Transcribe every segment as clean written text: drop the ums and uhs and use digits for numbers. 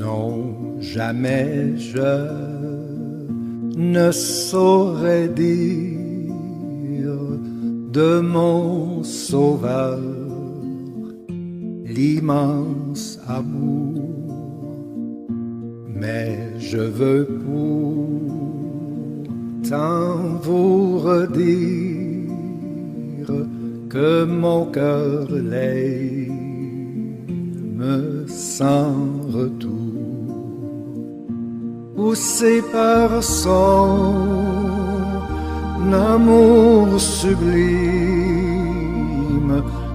Non, jamais je ne saurais dire de mon sauveur l'immense amour, mais je veux pourtant vous redire que mon cœur l'aime sans retour, poussé par son amour sublime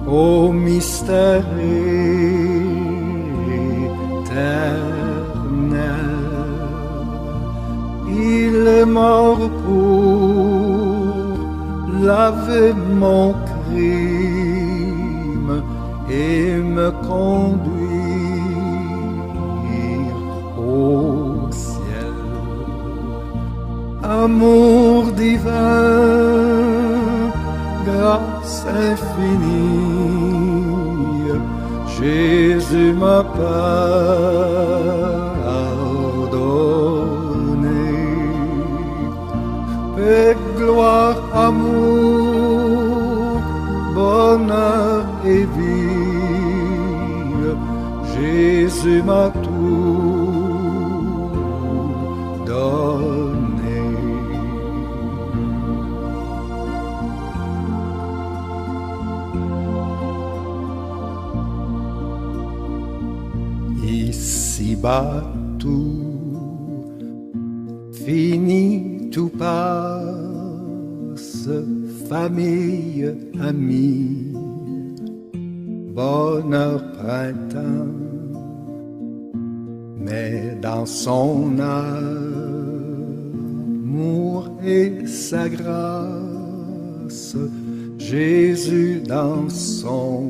au mystère éternel. Il est mort pour laver mon crime et me conduire au ciel. Amour divin, grâce infinie, Jésus m'a pardonné. Paix, gloire, amour, bonheur et vie, Jésus m'a tout donné. Ici-bas tout finit, tout passe, famille, amis, bonheur, printemps, mais dans son amour et sa grâce, Jésus dans son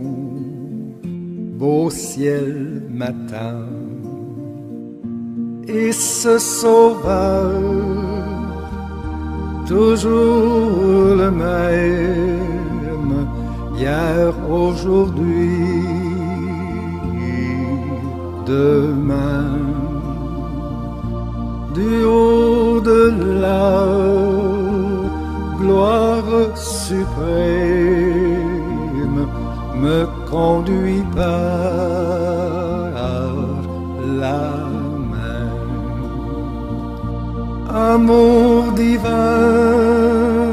beau ciel m'attend. Et ce sauveur, toujours le même, hier, aujourd'hui, demain, du haut de la gloire suprême, me conduit par la main. Amour divin,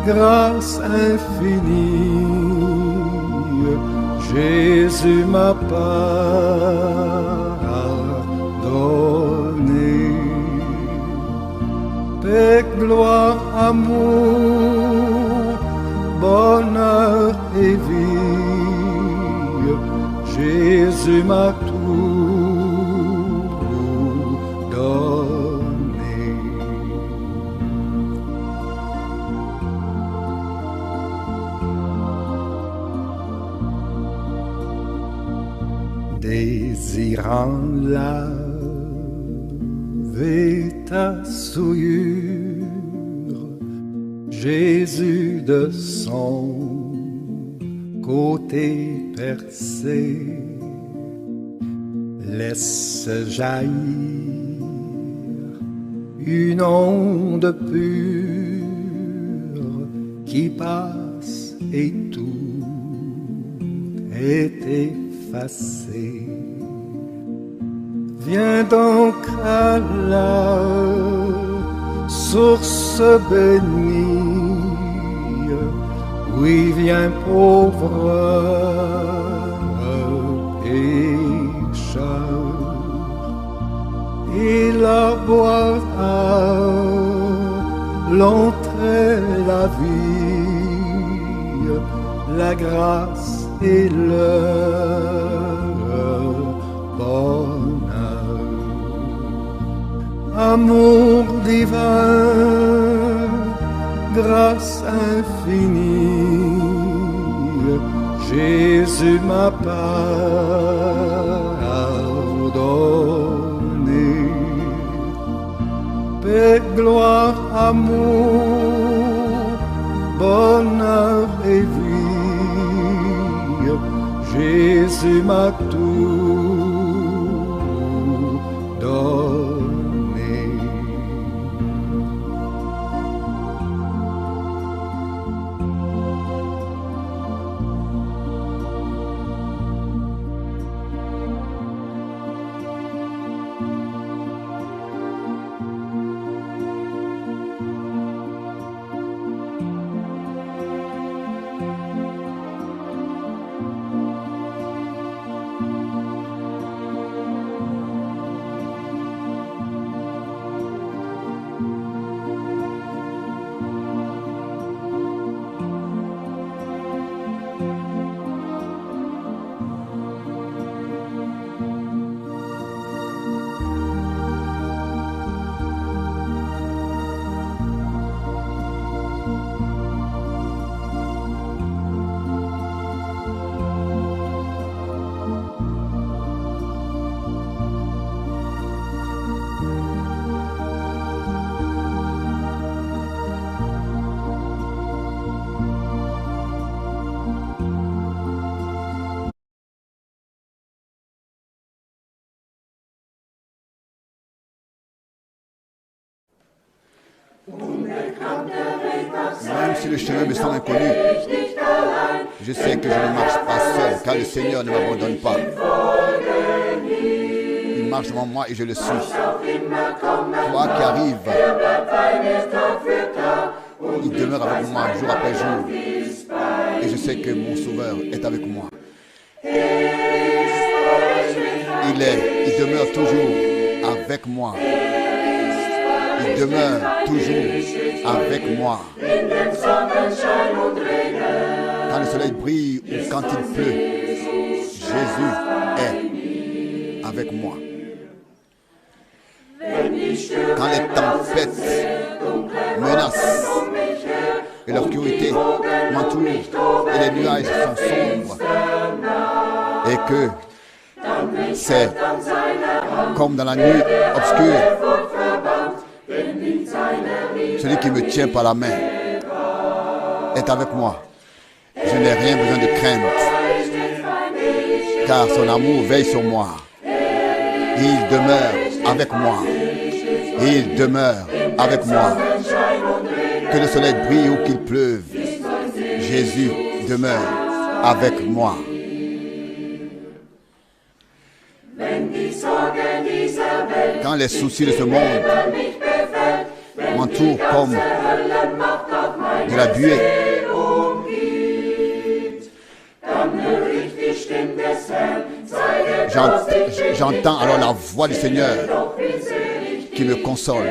grâce infinie, Jésus m'a pardonné. Paix, gloire, amour, bonheur et vie, Jésus m'a tout donné. Désirant laver ta souillure, Jésus de son côté percé laisse jaillir une onde pure qui passe et tout est effacé. Viens donc à la source bénie, oui, viens pauvre pécheur, et la boire à l'entrée la vie, la grâce et le bonheur. Amour divin, grâce infinie, Jésus m'a pardonné. Paix, gloire, amour, bonheur et vie, Jésus m'a tout Même si le chemin me semble inconnu, je sais que je ne marche pas seul, car le Seigneur ne m'abandonne pas. Il marche devant moi et je le suis. Toi qui arrives, il demeure avec moi jour après jour. Et je sais que mon Sauveur est avec moi. Il demeure toujours avec moi. Il demeure toujours avec moi. Quand le soleil brille ou quand il pleut, Jésus est avec moi. Quand les tempêtes menacent et l'obscurité m'entoure et les nuages sont sombres et que c'est comme dans la nuit obscure, celui qui me tient par la main est avec moi. Je n'ai rien besoin de crainte, car son amour veille sur moi. Il demeure avec moi. Il demeure avec moi. Que le soleil brille ou qu'il pleuve, Jésus demeure avec moi. Quand les soucis de ce monde m'entourent comme de la buée, j'entends alors la voix du Seigneur qui me console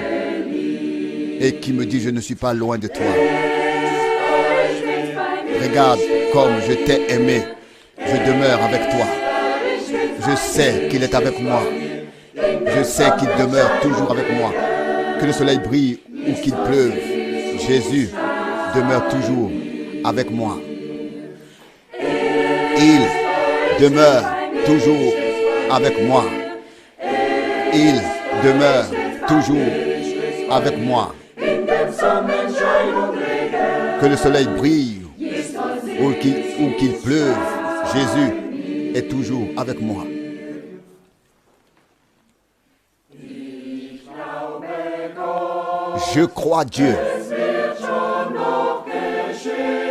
et qui me dit: je ne suis pas loin de toi. Regarde comme je t'ai aimé, je demeure avec toi. Je sais qu'il est avec moi. Je sais qu'il demeure toujours avec moi. Que le soleil brille ou qu'il pleuve, Jésus demeure toujours avec moi. Il demeure toujours avec moi. Il demeure toujours avec moi. Que le soleil brille ou qu'il pleuve, Jésus est toujours avec moi. Je crois Dieu.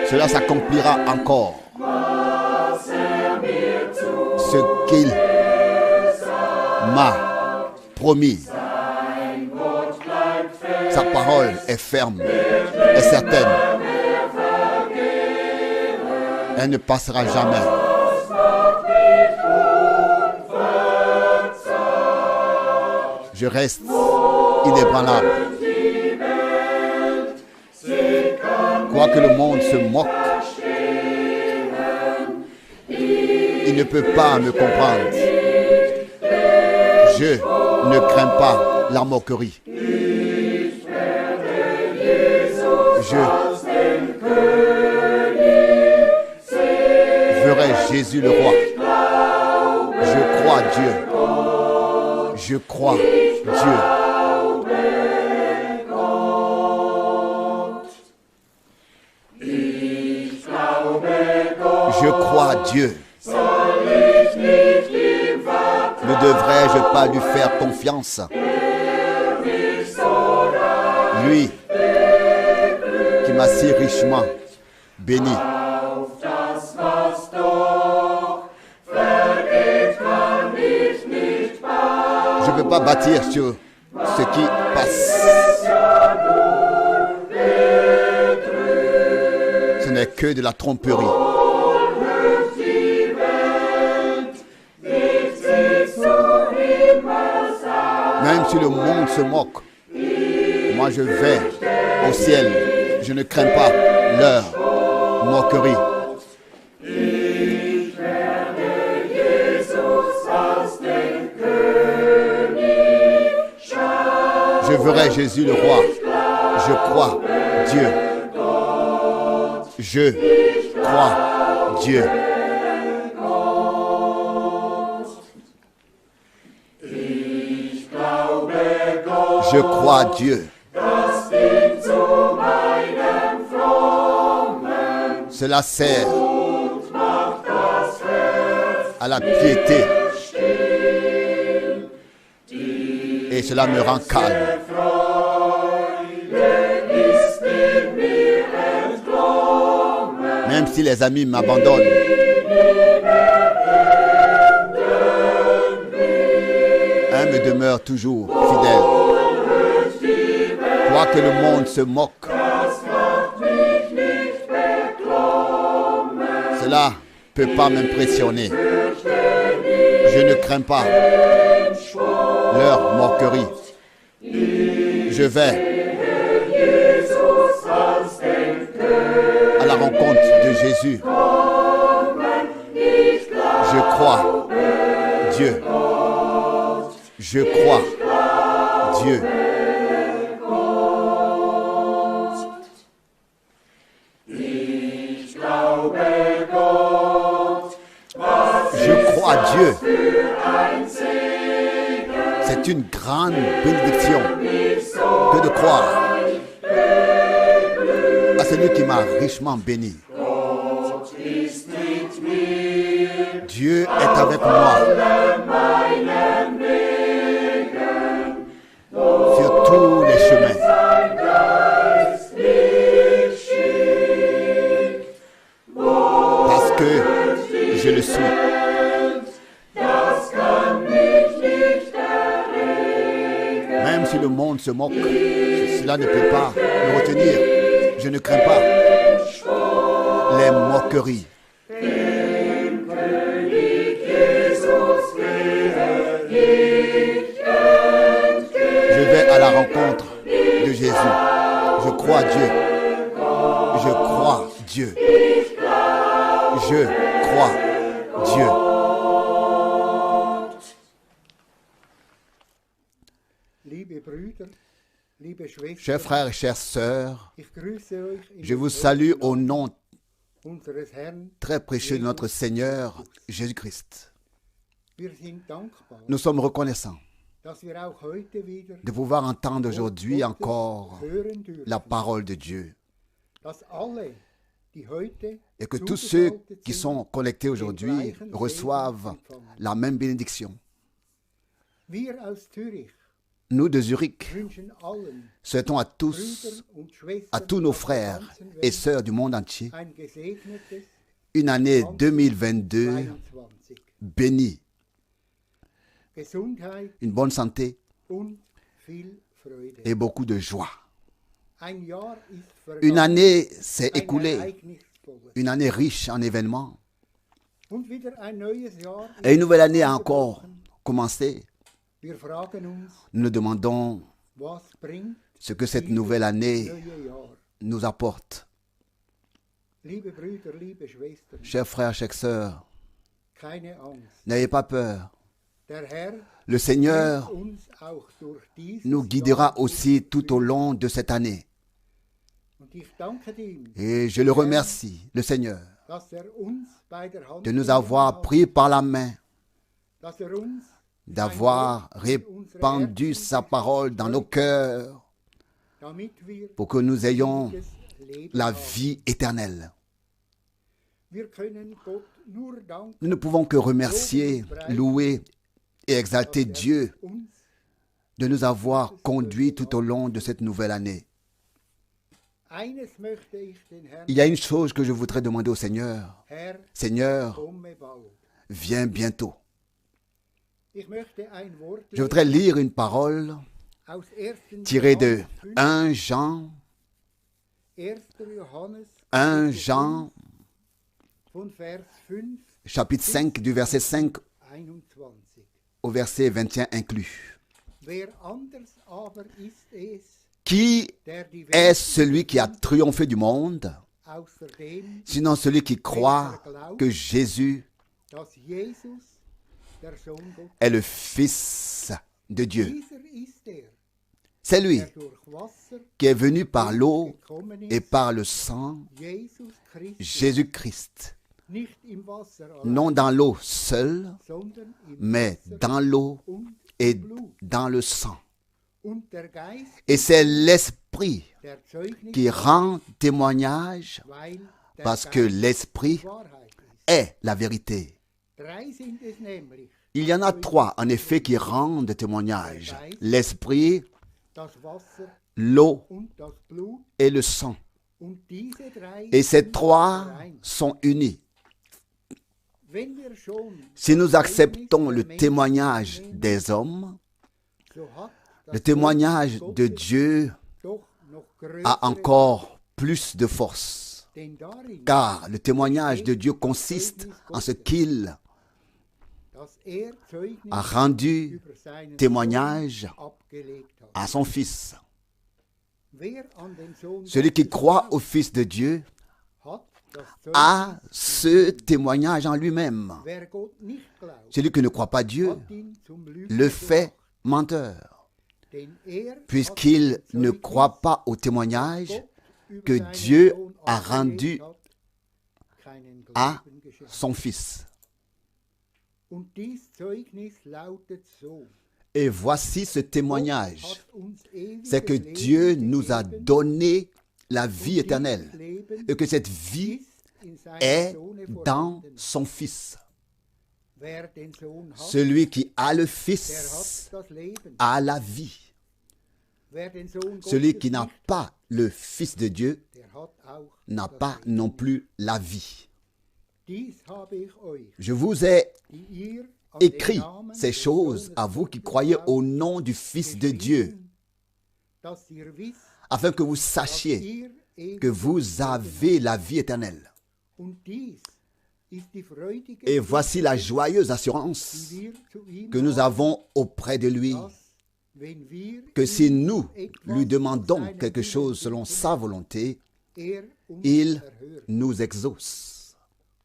Cela s'accomplira encore. Ce qu'il m'a promis. Sa parole est ferme, est certaine. Elle ne passera jamais. Je reste inébranlable. Quoique le monde se moque, il ne peut pas me comprendre. Je ne crains pas la moquerie. Je verrai Jésus le roi. Je crois Dieu. Je crois Dieu. Je crois Dieu. Ne devrais-je pas lui faire confiance? Lui qui m'a si richement béni. Je ne peux pas bâtir sur ce qui passe. Ce n'est que de la tromperie. Même si le monde se moque, moi je vais au ciel. Je ne crains pas leur moquerie. Je verrai Jésus le roi. Je crois Dieu. Je crois Dieu. Je crois Dieu. Cela sert à la piété et cela me rend calme. Même si les amis m'abandonnent. Un me demeure toujours fidèle. Quoique le monde se moque, cela ne peut pas m'impressionner. Je ne crains pas leur moquerie. Je vais à la rencontre de Jésus. Je crois Dieu. Je crois Dieu. Je crois Dieu. C'est une grande bénédiction que de croire à celui qui m'a richement béni. Dieu est avec moi sur tous les chemins. Parce que je le suis. Même si le monde se moque, cela ne peut pas me retenir. Je ne crains pas les moqueries. Je vais à la rencontre de Jésus. Je crois Dieu. Je crois Dieu. Je crois Dieu. Chers frères et chères sœurs, je vous salue au nom très précieux de notre Seigneur Jésus-Christ. Nous sommes reconnaissants de pouvoir entendre aujourd'hui encore la parole de Dieu. Et que tous ceux qui sont connectés aujourd'hui reçoivent la même bénédiction. Nous de Zurich souhaitons à tous nos frères et sœurs du monde entier une année 2022 bénie, une bonne santé et beaucoup de joie. Une année s'est écoulée, une année riche en événements, et une nouvelle année a encore commencé. Nous nous demandons ce que cette nouvelle année nous apporte. Chers frères, chères sœurs, n'ayez pas peur. Le Seigneur nous guidera aussi tout au long de cette année. Et je le remercie, le Seigneur, de nous avoir pris par la main, d'avoir répandu sa parole dans nos cœurs pour que nous ayons la vie éternelle. Nous ne pouvons que remercier, louer et exalter Dieu de nous avoir conduits tout au long de cette nouvelle année. Il y a une chose que je voudrais demander au Seigneur. Seigneur, viens bientôt. Je voudrais lire une parole tirée de 1 Jean, chapitre 5, du verset 5 au verset 21 inclus. Qui est celui qui a triomphé du monde, sinon celui qui croit que Jésus est le Fils de Dieu? C'est lui qui est venu par l'eau et par le sang, Jésus-Christ. Non dans l'eau seule, mais dans l'eau et dans le sang. Et c'est l'Esprit qui rend témoignage, parce que l'Esprit est la vérité. Il y en a 3, en effet, qui rendent témoignage. L'Esprit, l'eau et le sang. Und diese drei Et ces sind trois vereint. sont unis. Wenn wir schon Si nous das acceptons Zeugnis le der témoignage Menschen des hommes, so hat das le témoignage Zeugnis de Gottes Dieu doch noch größere a encore plus de force. Denn darin, Car le témoignage de Dieu consiste en ce qu'il dass Zeugnis a rendu über seinen témoignage Sohn abgelegt hat. à son Fils. Wer an den Sohn Celui qui Gottes croit glaubt, au Fils de Dieu hat das a Zeugnis. ce témoignage en lui-même. Wer Gott nicht glaubt, Celui qui ne croit pas Dieu hat ihn zum Lügner le fait gemacht. menteur, Denn hat puisqu'il das ne Zeugnis, croit pas au das témoignage Gott über que seinen Dieu Sohn a abgelegt rendu hat, keinen à Glauben geschenkt. son Fils. Und dies Zeugnis lautet so: Et voici ce Gott témoignage, hat uns ewiges c'est que Leben Dieu nous a gegeben, donné la und vie dieses éternelle Leben et que cette vie ist in seinem est Sohne dans vorhanden. son Fils. Wer den Sohn hat, Celui qui a le der Fils hat das Leben. a la vie. Wer den Sohn Celui Gottes qui n'a nicht, pas le Fils de Dieu der hat auch n'a das pas Leben. non plus la vie. Dies habe ich euch, Je vous ai die ihr an den écrit Namen ces des choses Sohnes à vous qui Gottes croyez glaubt, au nom du Fils de Dieu, geschrieben, dass ihr wisst, afin que vous dass sachiez ihr que ewiges vous Leben avez habt. la vie éternelle. Und dies ist die freudige Et voici la Botschaft, joyeuse die assurance wir zu ihm que nous haben, avons auprès de lui, dass, wenn wir que si ihm nous etwas lui nach demandons seinem quelque Willen chose selon bitten, sa volonté, uns il erhört. nous exauce.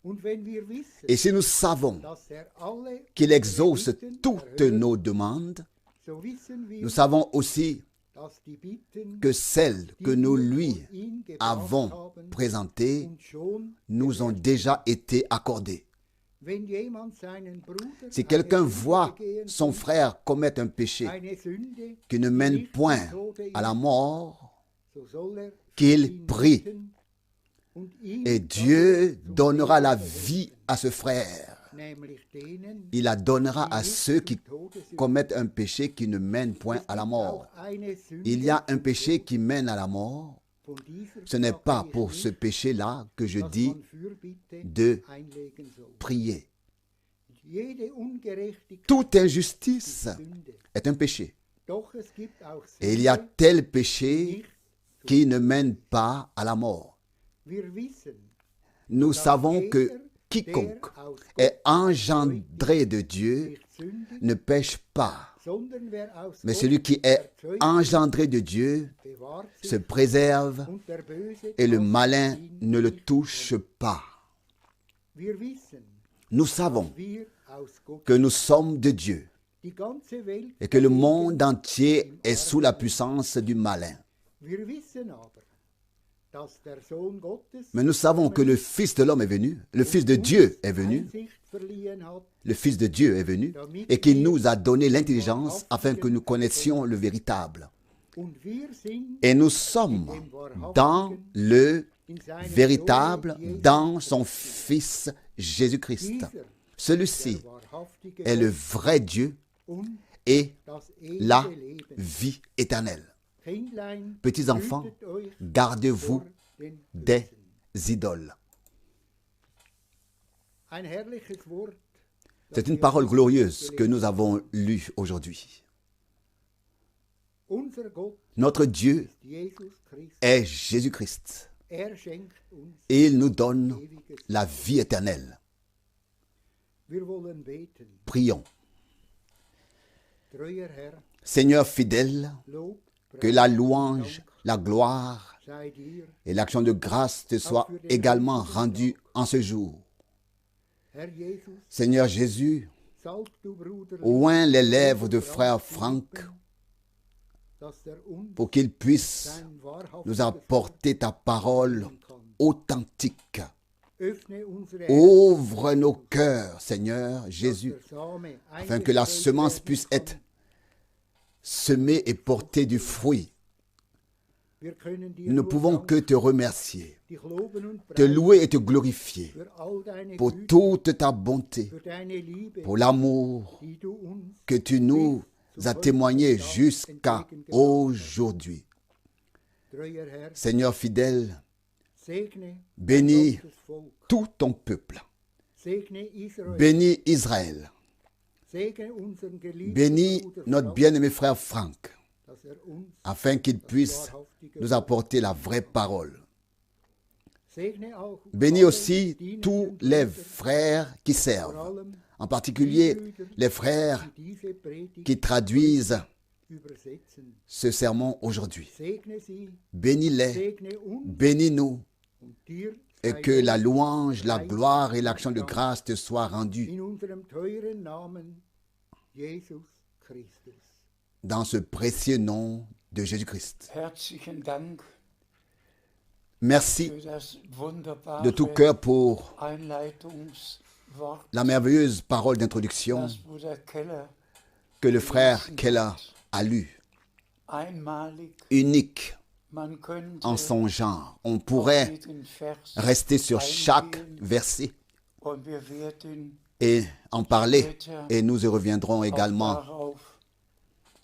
Und wenn wir wissen, Et si nous savons dass alle qu'il exauce unsere Bitten toutes erhört, nos demandes, so wissen wir, nous savons aussi dass die Bitten, que celles die que nous wir lui vor ihn gebracht avons haben, présentées uns schon nous ont gewährt. déjà été accordées. Wenn jemand seinen Bruder Si eine quelqu'un Sünde voit begehen son tut, frère commettre un péché eine Sünde, qui ne die mène nicht point zum Tode à la ist, mort, so soll er für qu'il ihn prie, bitten und ihm et das Dieu zum donnera Leben la verhelfen, vie à ce frère. nämlich denen, Il la donnera die à nicht ceux qui zum Tode sind. commettent un péché qui ne mène point Es à la gibt mort. auch eine Sünde Il y a un zum péché Tod. qui mène à la mort. Von dieser Ce n'est sage pas ich pour ce nicht, péché-là que je dass dis man Fürbitte de einlegen soll. prier. Jede Ungerechtigkeit Toute injustice ist Sünde. est un péché. Doch es gibt auch Et il y a Sünde, tel die péché nicht qui ne mène pas à la mort. Wir wissen, Nous dass savons que jeder, quiconque der aus est Gott engendré de Dieu nicht sündigt, ne pêche pas. sondern wer aus Mais Gott celui qui est erzeugt engendré de Dieu bewahrt se sich préserve und der Böse et le tastet malin ihn ne le nicht touche an. pas. Wir wissen, Nous dass savons wir aus Gott que nous sommes de Dieu die ganze Welt et que le dagegen monde entier im est sous la Arm puissance du malin. Wir wissen aber, dass der Sohn Gottes Mais nous savons que le Fils de l'homme est venu, le Fils de Dieu est venu, Einsicht verliehen hat, le Fils de Dieu est venu et qu'il nous a donné l'intelligence afin que nous connaissions le véritable. und wir sind Et nous sommes dans le in seinem véritable, Sohne Jesus dans son Fils Jésus-Christ. Dieser, Celui-ci der wahrhaftige est le Gott vrai Dieu und et das la ewige Leben. vie éternelle. Kindlein, Petits enfants, hütet euch gardez-vous vor den des Bösen. idoles. Ein herrliches Wort, das C'est une wir parole heute glorieuse que gelesen nous avons lue aujourd'hui. haben. Unser Gott Notre Dieu ist Jesus Christus. est Jésus-Christ Er schenkt uns et il nous donne ewiges la vie éternelle. Wir wollen beten. Prions. Treuer Herr, Seigneur fidèle, Lob, que Preis la und louange, Dank la gloire sei dir, et l'action de grâce te soient également rendues en ce jour. Herr Jesus. Seigneur Jésus, Salb du Bruder oins les lèvres de Frank frère Philippen, Franck dass uns pour qu'il puisse sein wahrhaftiges nous apporter ta parole Wort kann. authentique. Öffne unsere Ouvre nos cœurs, Seigneur Jésus, dass der Same afin que la eingestreut semence werden puisse kann. être semée et porter du fruit. Wir können dir Nous ne nur pouvons que danken, te remercier, dich loben und te preisen louer et te glorifier für all deine pour Güte, toute ta bonté, für deine Liebe, pour l'amour die du uns que tu nous as témoigné jusqu'à aujourd'hui. treuer Herr, Seigneur fidèle, Segne bénis dein Volk. tout ton peuple. Segne Israel. Bénis Israël. Segne unseren geliebten Bénis Bruder notre Frank, bien-aimé frère Franck, dass uns afin qu'il das puisse wahrhaftige nous apporter la vraie parole. Segne auch Bénis alle aussi dienenden tous les Brüder, frères qui vor servent, allem en particulier les frères die diese Predigt qui traduisent übersetzen. ce sermon aujourd'hui. Segne sie, Bénis-les, segne uns bénis-nous, und dir et sei que la Dank louange, la gloire et l'action de grâce te soient rendues in unserem teuren Namen Jesus Christus. dans ce précieux nom de Jésus-Christ. Herzlichen Dank Merci für das wunderbare de tout cœur pour Einleitungswort, la merveilleuse parole d'introduction das Bruder Keller que le frère Keller a lue, einmalig. unique Man könnte en son genre. On auf pourrait jeden Vers rester sur chaque eingehen verset und wir werden et en parler, et nous y reviendrons auch également darauf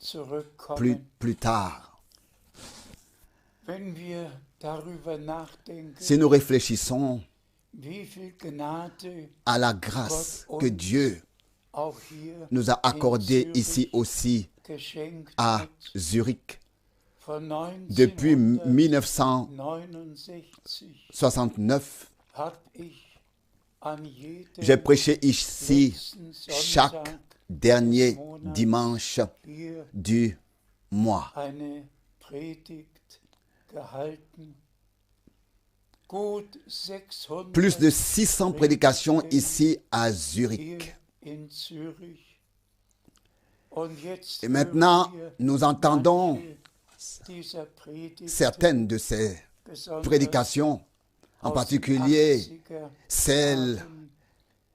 zurückkommen. plus tard. Wenn wir darüber nachdenken, Si nous réfléchissons wie viel Gnade à la grâce que Dieu auch hier nous a accordée in ici Zürich aussi geschenkt à hat, Zurich von depuis 1969 1969. habe ich an jedem J'ai prêché ici letzten chaque Sonntag dernier dimanche hier du mois. eine Predigt gehalten. Gut 600 Plus de 600 prédications ici à Zurich. hier in Zürich. Und jetzt Et maintenant, hören wir nous entendons manche dieser Predigten, certaines de ces besonders prédications, en aus den particulier 80er celles Jahren,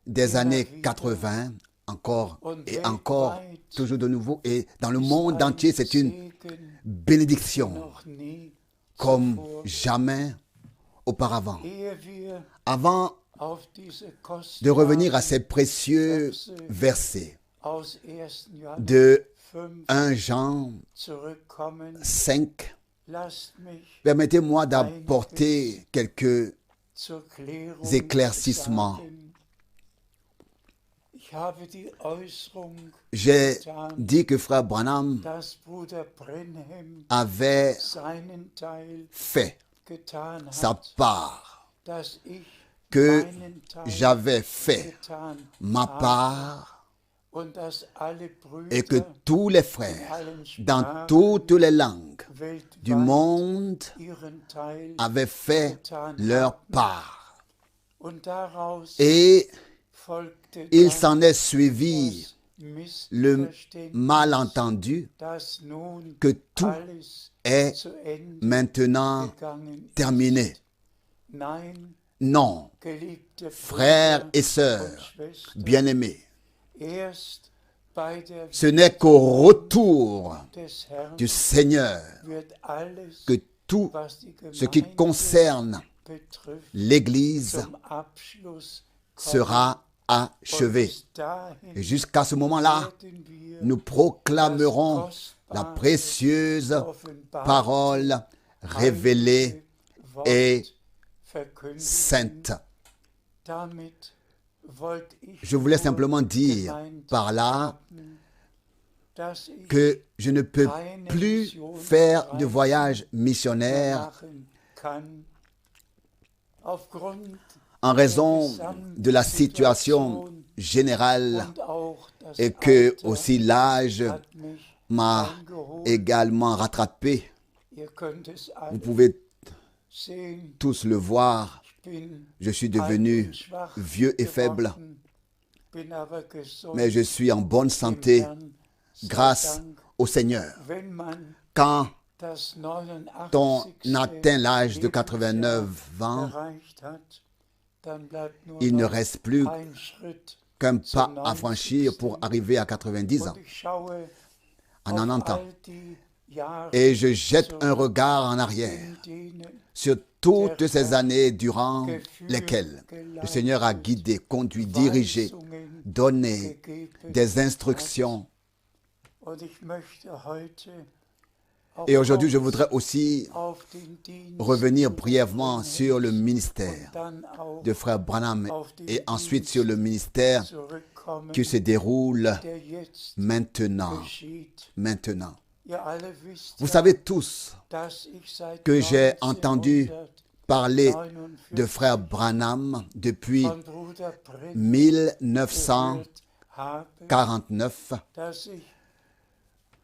des années 80, encore et encore, toujours de nouveau. Et dans le monde entier, c'est une Segen bénédiction noch nie comme zuvor. jamais auparavant. Ehe wir Avant auf diese de revenir à kostbaren ces précieux versets aus 1. Johannes de 5 1 Jean zurückkommen, 5, lasst mich permettez-moi d'apporter quelques zur Klärung éclaircissements. sagen. Ich habe die Äußerung J'ai getan, dit que frère Branham dass Bruder Brenhem avait seinen Teil fait getan sa hat, part, dass ich que meinen Teil j'avais fait getan ma habe part und dass alle Brüder et que tous les in frères allen dans Sprachen toutes les langues du weltweit monde ihren Teil avaient fait getan leur haben. part. Und daraus Et folgte il dann s'en est suivi das le Missverständnis, malentendu dass nun que tout alles est zu Ende maintenant gegangen terminé. ist. Nein, Non, geliebte frères Brüder et und sœurs Schwestern, bien-aimés, erst bei der ce n'est qu'au retour des Herrn du Seigneur wird alles, que tout was die ce qui Gemeinde concerne betrifft, l'Église zum Abschluss kommen. sera achevé. Und bis dahin Et jusqu'à ce moment-là, werden wir nous proclamerons das la kostbare, précieuse offenbarte, parole révélée heilige Wort et verkündigen. sainte. Damit wollte ich Je voulais nur simplement dire gemeint par là haben, dass ich que je ne peux plus faire de voyage missionnaire machen kann, aufgrund en raison de la situation générale und auch das et que Alter aussi l'âge hat mich m'a eingeholt. également rattrapé. Ihr könnt es Vous alle pouvez sehen. tous le voir. Ich bin Je suis alt devenu und schwach vieux et faible, geworden, bin aber gesund mais je suis en bonne dem santé Herrn sei grâce Dank. au Seigneur. Wenn man Quand das on 89. atteint l'âge de Lebensjahr 89 ans, erreicht hat, dann bleibt nur il ne noch reste plus ein Schritt qu'un pas zum à franchir pour 90. arriver à 90 ans, Und ich schaue à auf 90 ans. all die Jahre Et je jette un zurück, regard en arrière in denen sur toutes ces années durant lesquelles le Seigneur a guidé, conduit, dirigé, Weisungen donné gegeben des hat. instructions. Und ich möchte heute Et aujourd'hui, je voudrais aussi auf den Dienst revenir brièvement sur le ministère dann auch de frère Branham auf den et ensuite Dienst sur le ministère zurückkommen, qui se déroule der jetzt maintenant. geschieht. Maintenant. Ihr alle wisst Vous ja, savez tous dass ich seit que j'ai entendu 1949 parler de frère Branham depuis von Bruder Branham 1949, habe, dass ich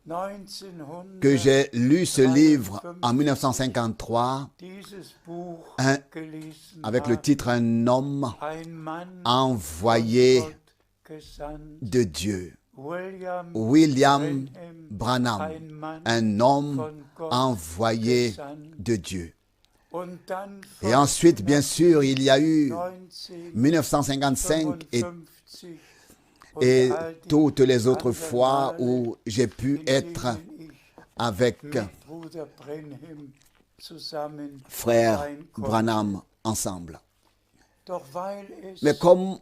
1900 que j'ai lu ce livre en 1953 dieses Buch un- gelesen avec le habe. titre Un homme Ein Mann envoyé von Gott gesandt. de Dieu. William William Branham, Branham, ein Mann un homme von Gott envoyé gesandt. de Dieu. Und dann Et ensuite, bien sûr, il y a eu 1955 1955 et toutes les autres fois où j'ai pu être avec frère Branham ensemble. Mais comme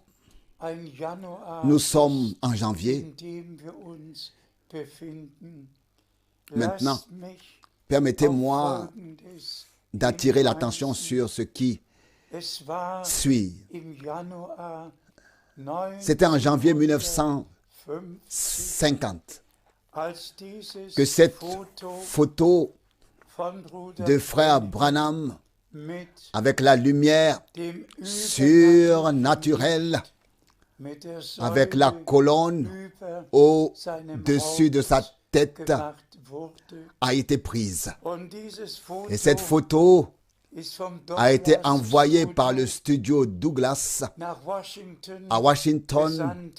nous sommes en janvier, maintenant, permettez-moi d'attirer l'attention sur ce qui suit. C'était en janvier 1950 que cette photo de frère Branham avec la lumière surnaturelle, avec la colonne au-dessus de sa tête, a été prise. Et cette photo a été envoyée par le studio Douglas à Washington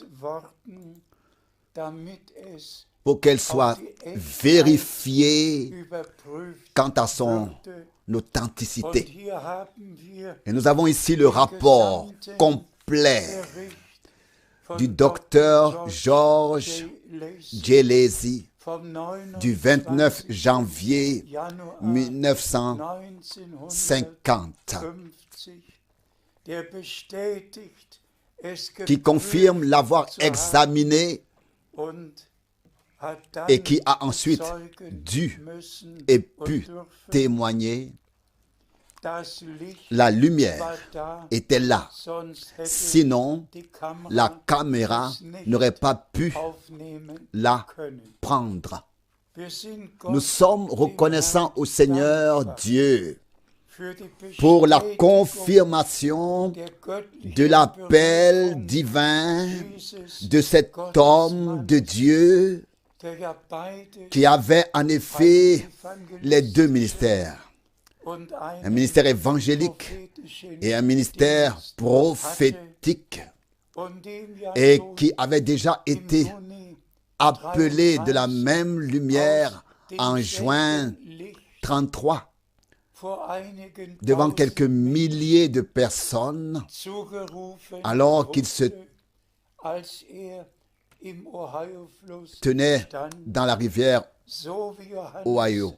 pour qu'elle soit vérifiée quant à son authenticité. Et nous avons ici le rapport complet du docteur George J. Lacey du 29 janvier 1950, qui confirme l'avoir examiné et qui a ensuite dû et pu témoigner. La lumière était là. Sinon, la caméra n'aurait pas pu la prendre. Nous sommes reconnaissants au Seigneur Dieu pour la confirmation de l'appel divin de cet homme de Dieu qui avait en effet les deux ministères. Un ministère évangélique et un ministère prophétique, et qui avait déjà été appelé de la même lumière en juin 1933 devant quelques milliers de personnes, alors qu'il se tenait dans la rivière Ohio.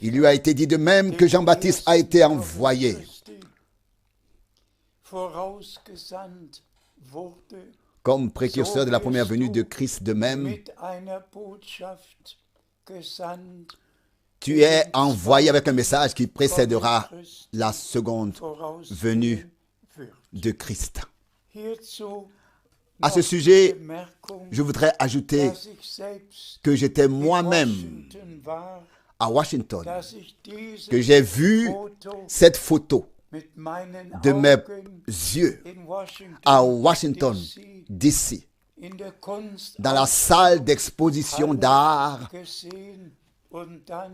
Il lui a été dit de même que Jean-Baptiste a été envoyé. Comme précurseur de la première venue de Christ de même, tu es envoyé avec un message qui précédera la seconde venue de Christ. À ce sujet, je voudrais ajouter que j'étais moi-même à Washington, que j'ai vu cette photo de mes yeux à Washington, D.C., dans la salle d'exposition d'art,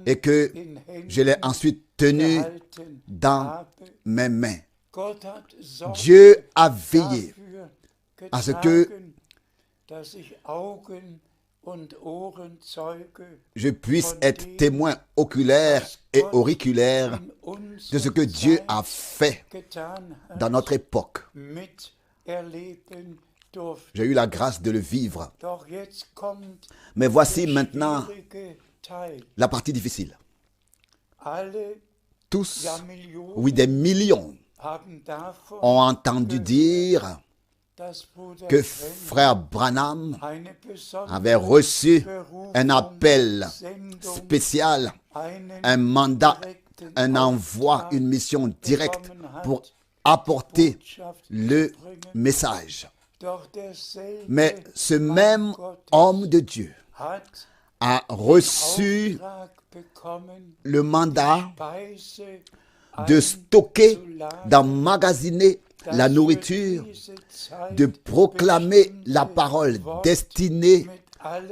et que je l'ai ensuite tenu dans mes mains. Dieu a veillé à ce que je puisse être témoin oculaire et auriculaire de ce que Dieu a fait dans notre époque. J'ai eu la grâce de le vivre. Mais voici maintenant la partie difficile. Tous, oui, des millions, ont entendu dire que frère Branham avait reçu un appel spécial, un mandat, un envoi, une mission directe pour apporter le message. Mais ce même homme de Dieu a reçu le mandat de stocker, d'emmagasiner la nourriture, de proclamer la parole destinée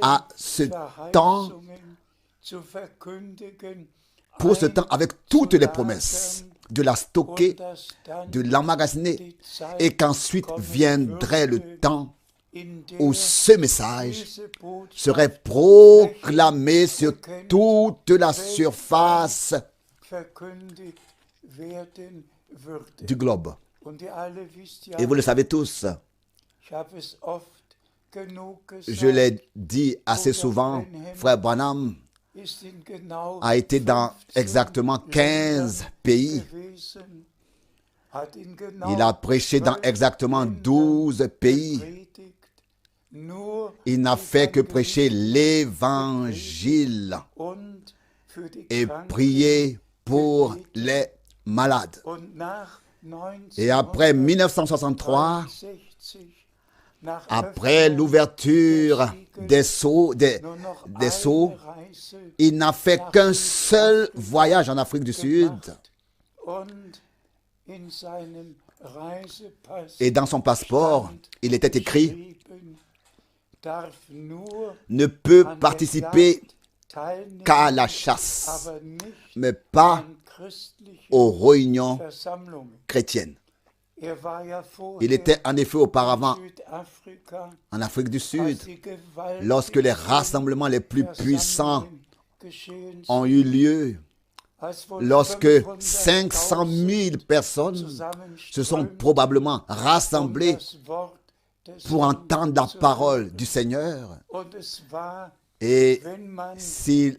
à ce temps, pour ce temps, avec toutes les promesses, de la stocker, de l'emmagasiner, et qu'ensuite viendrait le temps où ce message serait proclamé sur toute la surface du globe. Et vous le savez tous, je l'ai dit assez souvent, frère Branham a été dans exactement 15 pays. Il a prêché dans exactement 12 pays. Il n'a fait que prêcher l'évangile et prier pour les malades. Et après 1963, après l'ouverture des sceaux, il n'a fait qu'un seul voyage en Afrique du Sud. Et dans son passeport, il était écrit « Ne peut participer qu'à la chasse, mais pas aux réunions chrétiennes. » Il était en effet auparavant en Afrique du Sud, lorsque les rassemblements les plus puissants ont eu lieu, lorsque 500 000 personnes se sont probablement rassemblées pour entendre la parole du Seigneur. Et si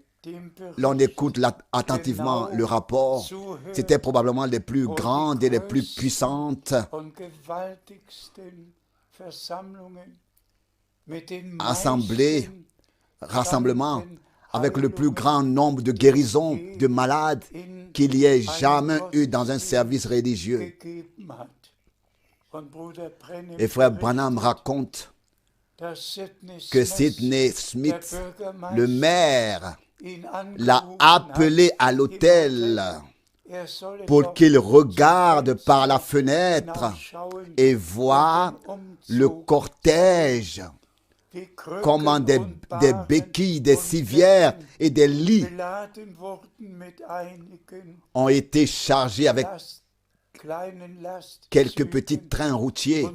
l'on écoute attentivement le rapport, c'était probablement les plus grandes et les plus puissantes rassemblements avec le plus grand nombre de guérisons de malades qu'il y ait jamais eu dans un service religieux. Et frère Branham raconte que Sidney Smith, le maire, l'a appelé à l'hôtel pour qu'il regarde par la fenêtre et voit le cortège, comment des béquilles, des civières et des lits ont été chargés avec quelques petits trains routiers,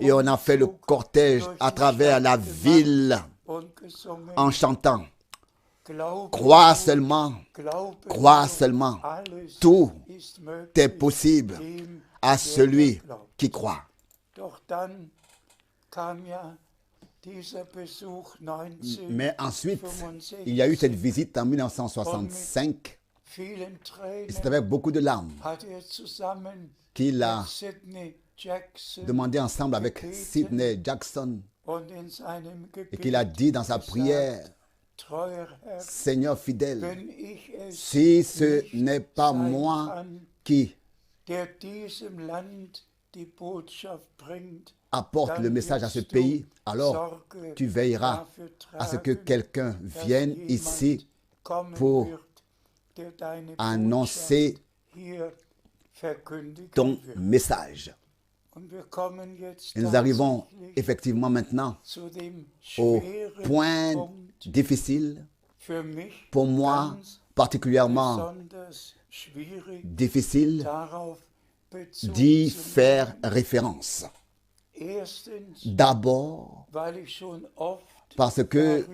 et on a fait le cortège à travers la ville en chantant « Crois seulement, tout est possible à celui qui croit. » Mais ensuite, il y a eu cette visite en 1965, et c'est avec beaucoup de larmes qu'il a demandé ensemble avec Sidney Jackson, et qu'il a dit dans sa prière: Seigneur fidèle, si ce n'est pas moi qui apporte le message à ce pays, alors tu veilleras à ce que quelqu'un vienne ici pour annoncer ton message. Et nous arrivons effectivement maintenant au point difficile, pour moi particulièrement difficile, d'y faire référence. D'abord, parce que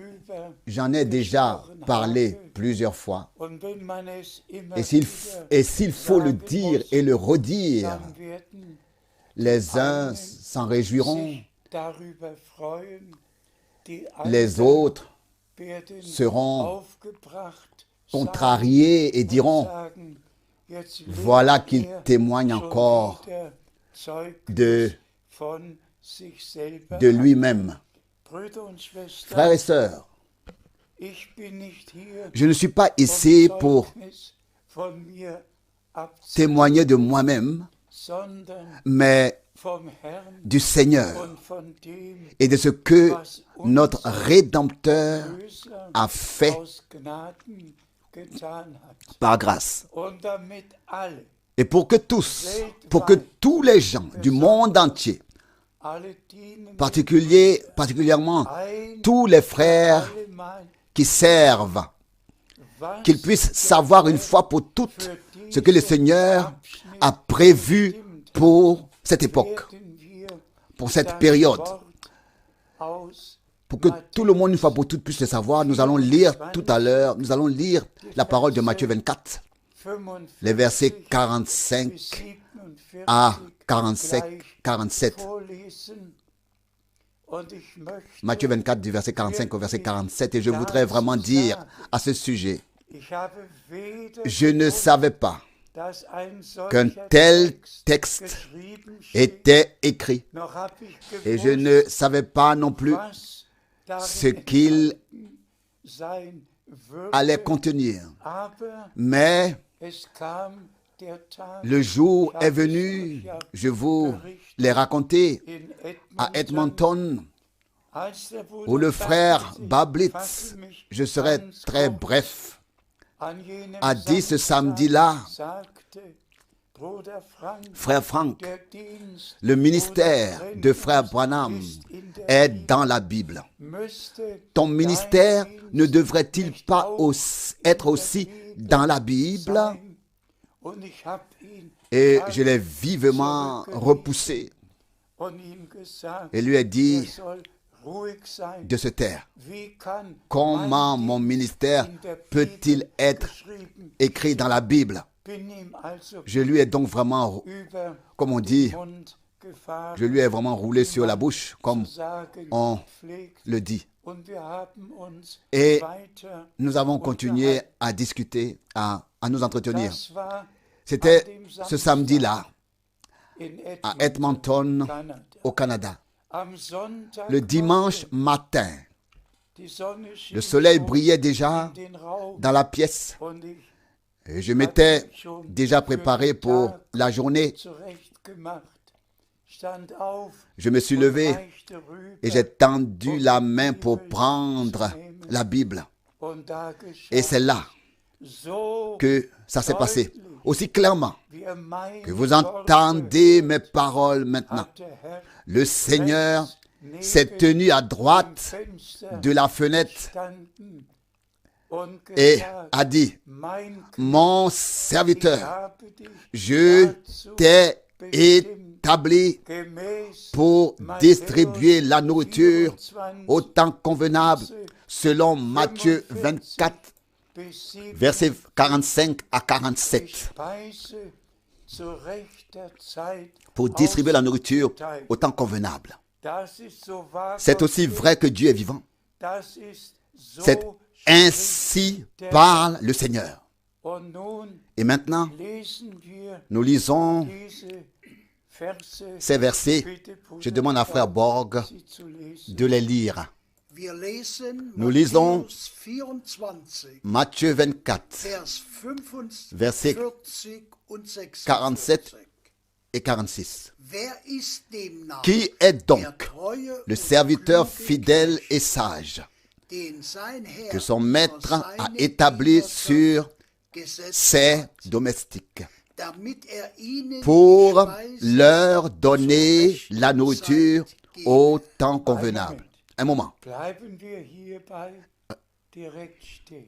j'en ai déjà parlé plusieurs fois, et s'il faut le dire et le redire, les uns s'en réjouiront, les autres seront contrariés et diront: voilà qu'il témoigne encore de sich selber de an. lui-même. Brüder und Schwestern, Frères et sœurs, ich bin nicht hier, je ne suis pas um ici pour Zeugnis von mir abzugeben, témoigner de moi-même, sondern mais vom Herrn du Seigneur und von dem, et de ce que was notre unser Rédempteur Erlöser a fait aus Gnaden getan hat. par grâce. Und damit alle, Et pour que tous les gens du monde entier, alle dienen, particulièrement ein tous les frères allemal, qui servent, was qu'ils puissent savoir une fois pour toutes ce que le Seigneur a prévu pour cette époque, werden wir pour cette das période. Wort aus Pour que tout le monde, une fois pour toutes, puisse le savoir, nous allons lire tout à l'heure, nous allons lire la parole de Matthieu 24, 45 les versets 45 bis 47 à 47. vorlesen. Und ich möchte, Matthieu 24, du verset 45 au verset 47, et je voudrais vraiment dire à ce sujet, ich habe weder je ne savais pas dass ein qu'un solcher tel texte geschrieben steht, était écrit, noch habe ich et je gewusst, ne savais pas non plus was darin ce qu'il sein würde, allait contenir. aber Mais es kam der Tag le jour est venu, je vous l'ai raconté, in à Edmonton, als der Bruder où le frère Bablitz, Bablitz, je serai ganz très kurz bref, an jenem a dit ce Samstag samedi-là, sagte, Bruder Frank, frère Frank, der Dienst le ministère Bruder de frère Brenhams Branham ist in der est Bibel. dans la Bible. Müsste Ton ministère dein Dienst ne devrait-il nicht pas auch être in der aussi Bibel dans la Bible? sein? Und ich hab ihn Et dann je l'ai vivement repoussé und ihm gesagt, et lui ai dit soll ruhig sein. de se taire. Wie kann Comment mein mon Dienst ministère in der peut-il Bibel être geschrieben? écrit dans la Bible? Bin ihm also Je lui ai donc vraiment, über comme on den dit, Mund gefahren, je lui ai vraiment roulé sur la bouche, comme zu sagen on pflegt. le dit. Und wir haben uns Et weiter nous avons continué à discuter, à nous entretenir. Das war C'était an dem ce Samstag samedi-là, in à Edmonton, Kanada. au Canada. Am Sonntag Le dimanche matin, die Sonne schien le soleil schon brillait déjà in den Raum dans la pièce und ich et je m'étais schon déjà für préparé den pour Tag la journée. zurechtgemacht. Stand auf Je me suis und levé reichte rüber et j'ai tendu la main pour prendre la Bible. und da Et geschah c'est là so que ça s'est passé, aussi clairement wie er meine que vous Worte entendez mes paroles maintenant. hat der Herr Le Seigneur rechts neben s'est tenu à dem droite Fenster de la fenêtre gestanden und et gesagt, a dit, mein Kind, mon ich serviteur, habe dich je dazu t'ai bestimmt, établi gemäß pour distribuer la nourriture au 24 temps convenable, selon Matthieu 24, bis 7 versets 45 à 47, Speise zu rechter Zeit pour distribuer la nourriture au temps convenable. Das ist so wahr, C'est Gott aussi ist. vrai que Dieu est vivant. Das ist so C'est ainsi parle le Seigneur. Und nun Et maintenant, lesen wir nous lisons diese Verse. ces versets. Bitte, Bruder, Je demande à Frère Borg sie zu lesen. de les lire. Wir lesen Nous lisons Matthäus 24, Matthieu 24, Vers 45 Versets und 46. 47 et 46. Wer ist demnach Qui est der donc treue le und serviteur kluge fidèle Knecht, et sage den sein Herr que son über maître a seine établi Diener sur gesetzt ses hat, domestiques damit ihnen pour die Speise leur donner zur la rechten nourriture Zeit gebe. au temps convenable. Un moment. Bleiben wir hierbei direkt stehen.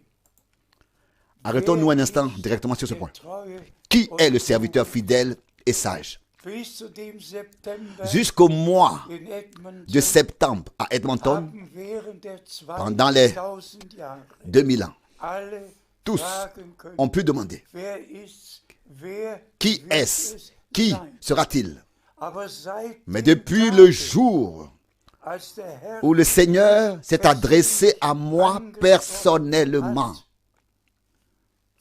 Arrêtons-nous un instant directement sur ce Der point. treue Qui und est le serviteur fidèle et sage? Bis zu dem September Jusqu'au mois in Edmonton de septembre à Edmonton, haben während der pendant les 2000 Jahre 2000 ans, alle tous fragen können, ont pu demander, wer qui wird est-ce? es Qui sein? sera-t-il? Aber seit Mais dem depuis Tage, le jour als der Herr où le Seigneur s'est adressé à moi personnellement,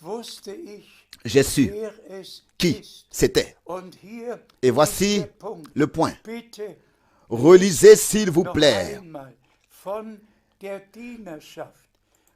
wusste ich, j'ai su wer es qui ist. c'était. Und hier Et ist voici der Punkt. le point. Bitte Relisez s'il vous plaît einmal von der Dienerschaft,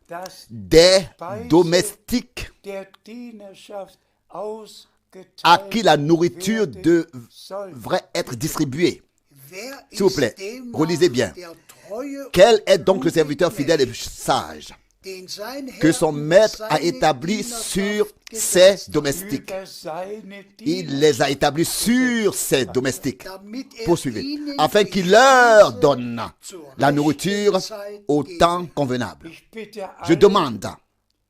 dass des domestiques der Dienerschaft à ausgeteilt qui la nourriture werden soll. devrait être distribuée. Wer S'il vous plaît, ist demnach relisez bien. der treue Quel est donc le gute serviteur fidèle et Knecht, sage den sein Herr que son über maître a seine établi Dienerschaft sur gesetzt ses hat, domestiques? Über seine Il les a établis sur ses domestiques. damit er Poursuivez. ihnen Afin die qu'il leur Speise donne zur la rechten nourriture Zeit au gebe. temps convenable. Ich bitte Je alle, demande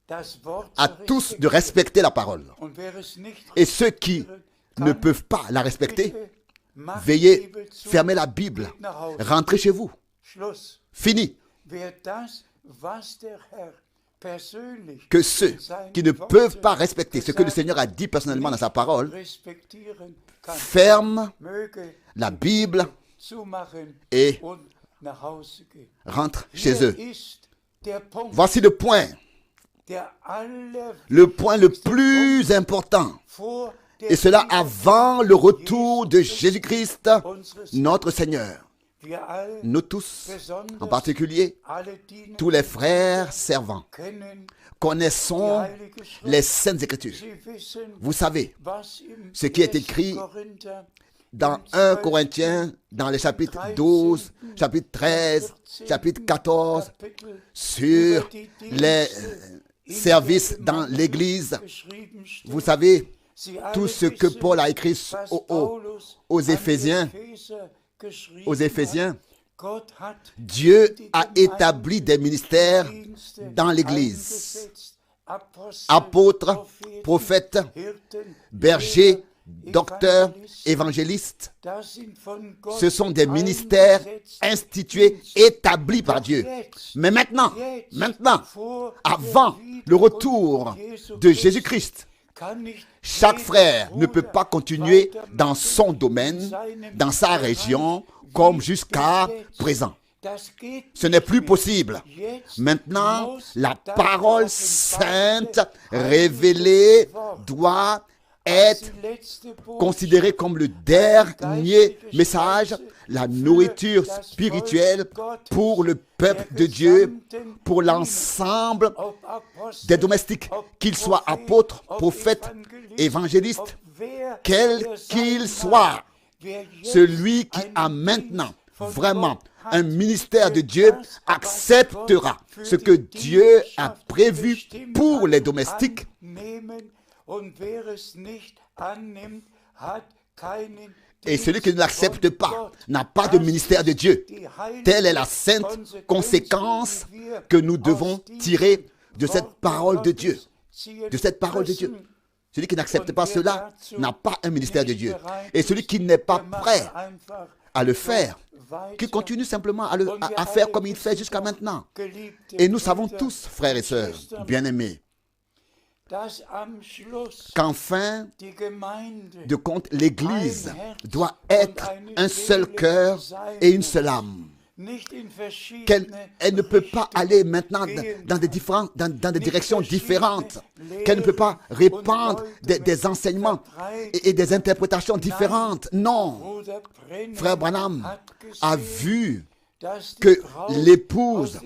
das Wort à zu tous de respektieren. respecter la parole. Und wer es nicht Et ceux qui respektieren ne kann, peuvent pas la respecter, bitte macht die veuillez Bibel zu, fermer la Bible, geht nach Hause. rentrez chez vous. Schluss. Fini. Wer das, was der Herr persönlich Que ceux in seinen qui ne Worten peuvent pas respecter ce que le gesagt Seigneur a dit personnellement dans sa parole, respektieren kann, ferment möge la Bible zumachen et und nach Hause gehen. rentrent chez Hier eux. ist der Punkt, Voici le point le plus important. vor der Et cela Wiederkunft avant le retour de Jesus Jésus-Christ, unseres notre Seigneur. Wir alle, Nous tous, besonders en particulier, alle Diener, tous les frères servants, kennen connaissons die Heilige Schrift. les Saintes Écritures. Sie wissen, Vous savez was im ce qui est 1. écrit Korinther dans im 1 12. Corinthiens, dans les chapitres 12, chapitre 13, chapitre 14, Kapitel sur über die les Dienste in services der dans Gemeinde l'Église. geschrieben steht. Vous savez, Sie alle tout ce que wissen, Paul a écrit was aux Paulus an Éphésiens, Epheser geschrieben aux Éphésiens, hat. Gott hat Dieu die a Gemeinde établi des ministères Dienste dans l'Église. eingesetzt. Apostel, Apôtres, prophètes, Hirten, bergers, Lehrer, docteurs, Evangelisten. évangélistes. Das sind von Gott Ce sont des ministères eingesetzt. institués, établis par Dieu. Mais maintenant, avant le retour de Jésus-Christ, chaque frère ne peut pas continuer dans son domaine, dans sa région, comme jusqu'à présent. Ce n'est plus possible. Maintenant, la parole sainte révélée doit être considérée comme le dernier message, la nourriture spirituelle pour le peuple de Dieu, pour l'ensemble des domestiques, qu'ils soient apôtres, prophètes, évangélistes, quel qu'il soit. Celui qui a maintenant vraiment un ministère de Dieu acceptera ce que Dieu a prévu pour les domestiques. Et celui qui ne l'accepte pas n'a pas de ministère de Dieu. Telle est la sainte conséquence que nous devons tirer de cette parole de Dieu. De cette parole de Dieu. Celui qui n'accepte pas cela n'a pas un ministère de Dieu. Et celui qui n'est pas prêt à le faire, qui continue simplement à faire comme il fait jusqu'à maintenant. Et nous savons tous, frères et sœurs, bien-aimés, qu'en fin de compte, l'Église doit être un seul cœur et une seule âme. Elle ne peut pas aller maintenant dans des directions différentes, qu'elle ne peut pas répandre des enseignements et des interprétations différentes. Non, frère Branham a vu que l'épouse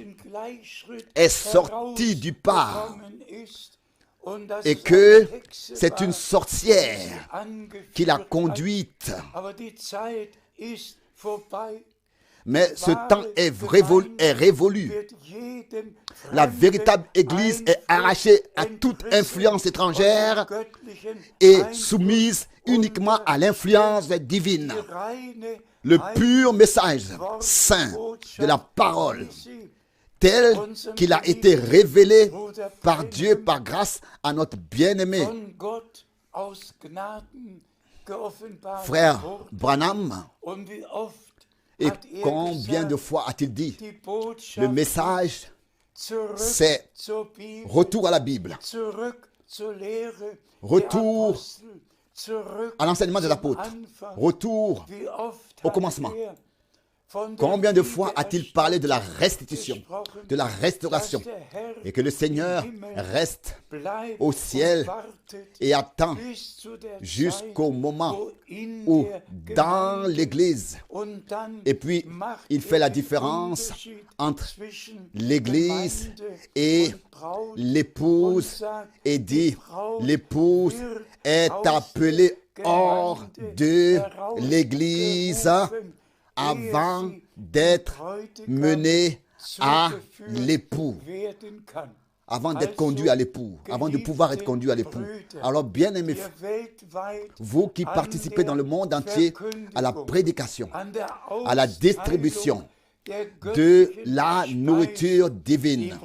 est sortie du pas et que c'est une sorcière qui l'a conduite. Mais ce temps est révolu. La véritable Église est arrachée à toute influence étrangère et soumise uniquement à l'influence divine. Le pur message saint de la parole, tel qu'il a été révélé par Dieu, par grâce à notre bien-aimé frère Branham. Et combien de fois a-t-il dit, le message, c'est retour à la Bible, retour à l'enseignement des apôtres, retour au commencement. Combien de fois a-t-il parlé de la restitution, de la restauration, et que le Seigneur reste au ciel et attend jusqu'au moment où dans l'Église, et puis il fait la différence entre l'Église et l'épouse et dit, l'épouse est appelée hors de l'Église avant d'être menée à l'époux, avant d'être conduit à l'époux, avant de pouvoir être conduit à l'époux. Alors, bien-aimés, vous qui participez dans le monde entier à la prédication, à la distribution de la nourriture divine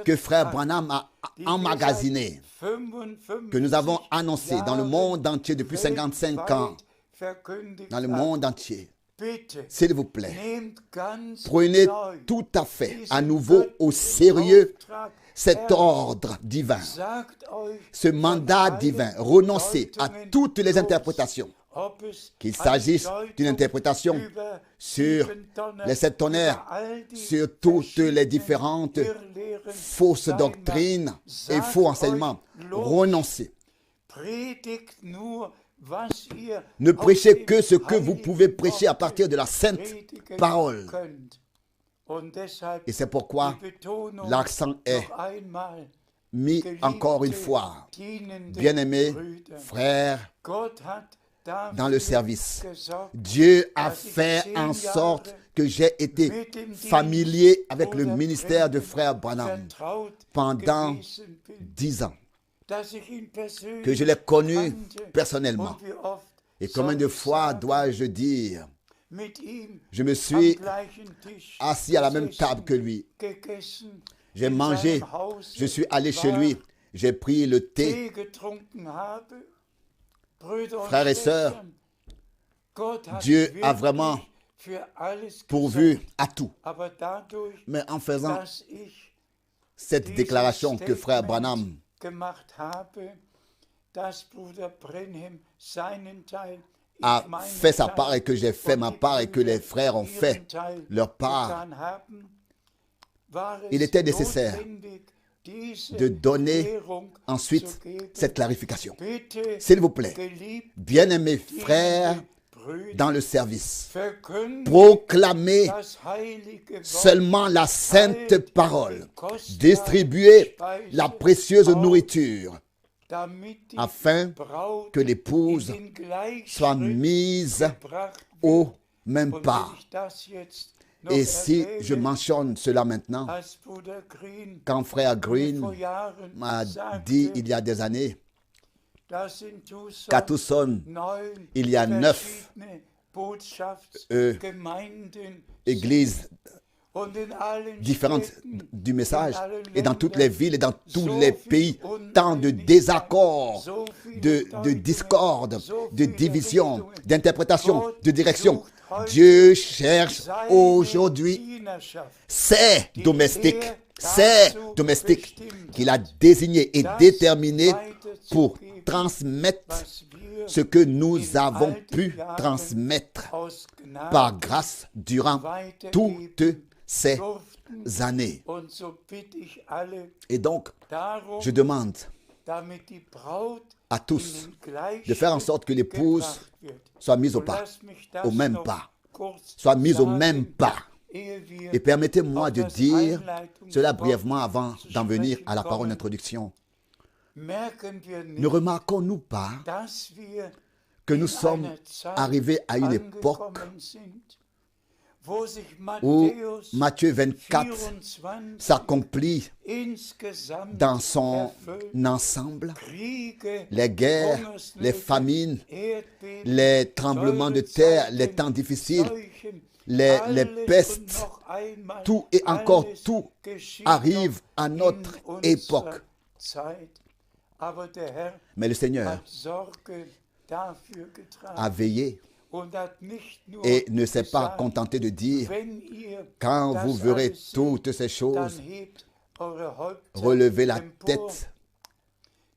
que Frère Branham a emmagasiné, que nous avons annoncé dans le monde entier depuis 55 ans, dans le monde entier. S'il vous plaît, prenez tout à fait à nouveau au sérieux cet ordre divin, ce mandat divin. Renoncez à toutes les interprétations, qu'il s'agisse d'une interprétation sur les 7 tonnerres, sur toutes les différentes fausses doctrines et faux enseignements. Renoncez. Ne prêchez que ce que vous pouvez prêcher à partir de la sainte parole. Et c'est pourquoi l'accent est mis encore une fois. Bien-aimés frères, dans le service, Dieu a fait en sorte que j'ai été familier avec le ministère de Frère Branham pendant 10 ans, que je l'ai connu personnellement. Et combien de fois dois-je dire, je me suis assis à la même table que lui, j'ai mangé, je suis allé chez lui, j'ai pris le thé. Frères et sœurs, Dieu a vraiment pourvu à tout. Mais en faisant cette déclaration que Frère Branham a fait sa part et que j'ai fait ma part et que les frères ont fait leur part, il était nécessaire de donner ensuite cette clarification. S'il vous plaît, bien-aimés frères dans le service, proclamez seulement la sainte parole, distribuez la précieuse nourriture, afin que l'épouse soit mise au même pas. Et si je mentionne cela maintenant, quand Frère Green m'a dit il y a des années qu'à Tucson, il y a 9 églises différentes du message, et dans toutes les villes et dans tous les pays, tant de désaccords, de discorde, de division, d'interprétation, de direction. Dieu cherche aujourd'hui ces domestiques qu'il a désignés et déterminés pour transmettre ce que nous avons pu transmettre par grâce durant toutes ces années. Et donc, je demande à tous de faire en sorte que l'épouse soit mise au pas, au même pas, soit mise au même pas. Et permettez-moi de dire cela brièvement avant d'en venir à la parole d'introduction. Ne remarquons-nous pas que nous sommes arrivés à une époque où Matthieu 24 s'accomplit dans son ensemble, les guerres, les famines, les tremblements de terre, les temps difficiles, les pestes, tout et encore tout arrive à notre époque. Mais le Seigneur a veillé et ne s'est pas contenté de dire, quand vous verrez toutes ces choses, relevez la tête,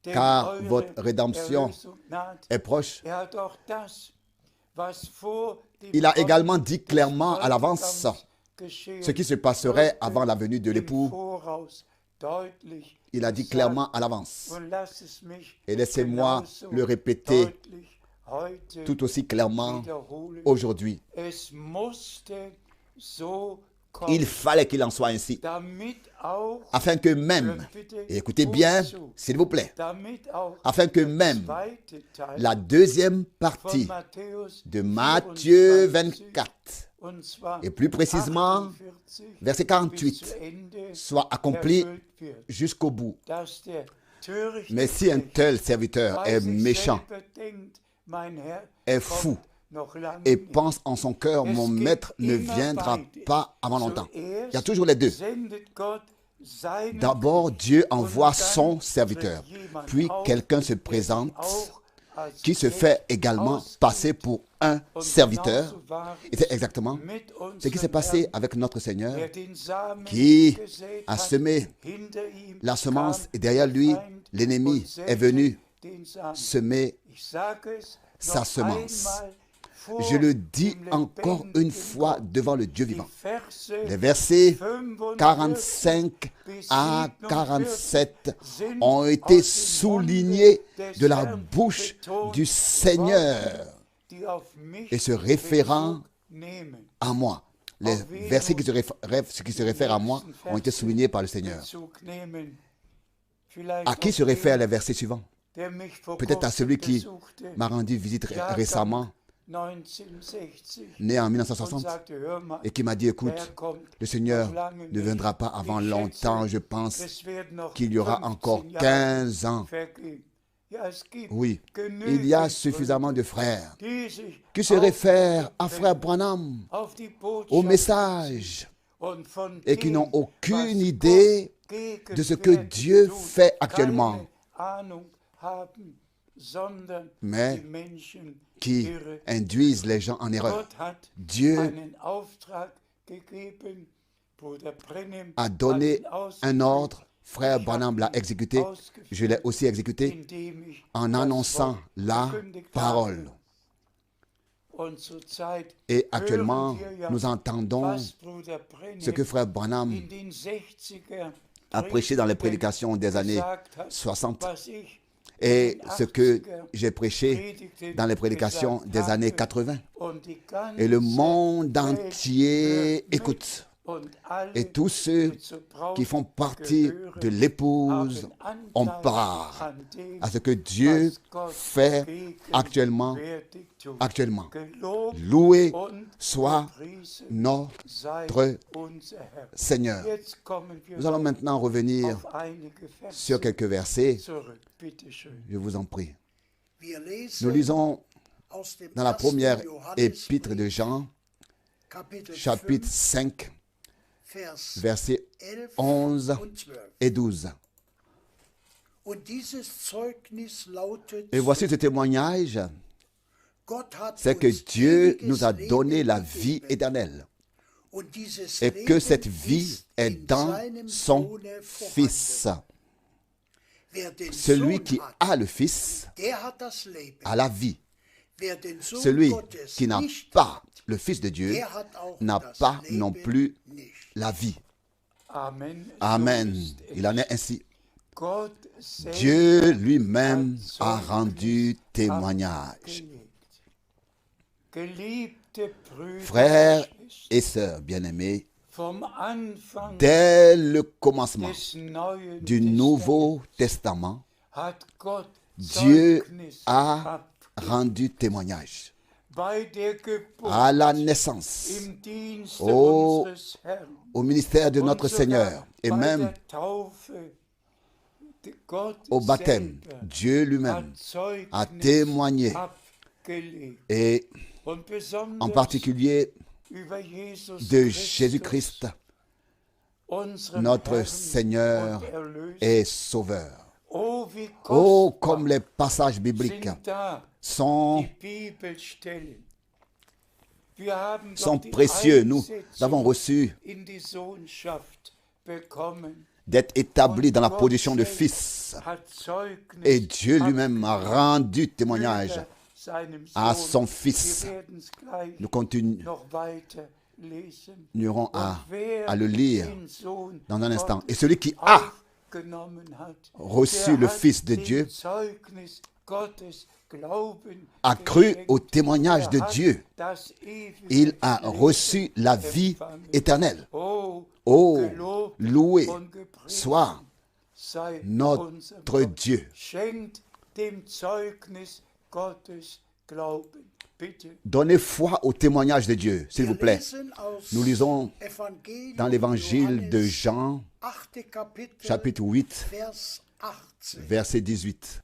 car votre rédemption est proche. Il a également dit clairement à l'avance ce qui se passerait avant la venue de l'époux. Il a dit clairement à l'avance. Et laissez-moi le répéter tout aussi clairement aujourd'hui. Il fallait qu'il en soit ainsi, afin que même, et écoutez bien, s'il vous plaît, afin que même la deuxième partie de Matthieu 24, et plus précisément verset 48, soit accomplie jusqu'au bout. Mais si un tel serviteur est méchant, est fou, et pense en son cœur, mon maître ne viendra pas avant longtemps. Il y a toujours les deux. D'abord, Dieu envoie son serviteur. Puis quelqu'un se présente qui se fait également passer pour un serviteur. Et c'est exactement ce qui s'est passé avec notre Seigneur, qui a semé la semence et derrière lui, l'ennemi est venu semer sa semence. Je le dis encore une fois devant le Dieu vivant. Les versets 45 à 47 ont été soulignés de la bouche du Seigneur et se référant à moi. Les versets qui se réfèrent à moi ont été soulignés par le Seigneur. À qui se réfèrent les versets suivants? Peut-être à celui qui m'a rendu visite récemment, né en 1960, et qui m'a dit, écoute, le Seigneur ne viendra pas avant longtemps, je pense qu'il y aura encore 15 ans. Oui, il y a suffisamment de frères qui se réfèrent à frère Branham, au message, et qui n'ont aucune idée de ce que Dieu fait actuellement, mais qui induisent les gens en erreur. Dieu a donné un ordre, frère Branham l'a exécuté, je l'ai aussi exécuté en annonçant la parole. Et actuellement, nous entendons ce que frère Branham a prêché dans les prédications des années 60 et ce que j'ai prêché dans les prédications des années 80. Et le monde entier écoute. Et tous ceux qui font partie de l'épouse ont part à ce que Dieu fait actuellement. Loué soit notre Seigneur. Nous allons maintenant revenir sur quelques versets. Je vous en prie. Nous lisons dans la première épître de Jean, chapitre 5, versets 11 et 12. Et voici ce témoignage, c'est que Dieu nous a donné la vie éternelle et que cette vie est dans son Fils. Celui qui a le Fils a la vie. Celui qui n'a pas le Fils de Dieu n'a pas non plus la vie. Amen. Il en est ainsi. Dieu lui-même a rendu témoignage. Frères et sœurs bien-aimés, dès le commencement du Nouveau Testament, Dieu a rendu témoignage. À la naissance, au ministère de notre Seigneur et même au baptême, Dieu lui-même a témoigné, et en particulier de Jésus-Christ, notre Seigneur et Sauveur. Oh, comme les passages bibliques sont précieux. Nous avons reçu d'être établis dans la position de fils. Et Dieu lui-même a rendu témoignage. seinem à Sohn. son Fils. Wir werden es gleich Nous continuerons noch weiter lesen. à le lire Den Sohn dans un instant. Gottes Et celui qui a aufgenommen hat, reçu der le hat Fils de dem Dieu Zeugnis Gottes Glauben a cru geschenkt. au témoignage de Er hat Dieu. das ewige Il a Leben reçu la vie empfangen. éternelle. Oh, Oh, gelobt loué und gepriesen soit sei notre unser Gott. Dieu. Schenkt dem Zeugnis Gottes Glauben. Bitte. Donnez foi au témoignage de Dieu, s'il vous plaît. Nous lisons dans l'évangile de Jean, chapitre 8, verset 18.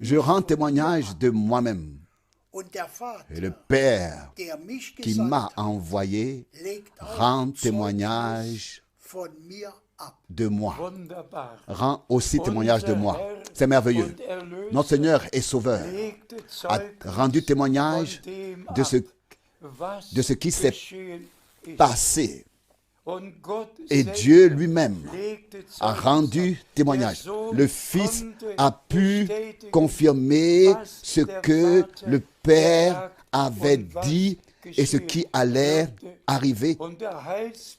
Je rends témoignage de moi-même. Et le Père qui m'a envoyé rend témoignage de moi. Wunderbar. Rend aussi témoignage de moi. C'est merveilleux. Notre Seigneur et Sauveur a rendu témoignage de ce qui s'est passé. Et Dieu lui-même a rendu témoignage. Le Fils a pu confirmer ce que le Père avait dit et ce qui allait arriver.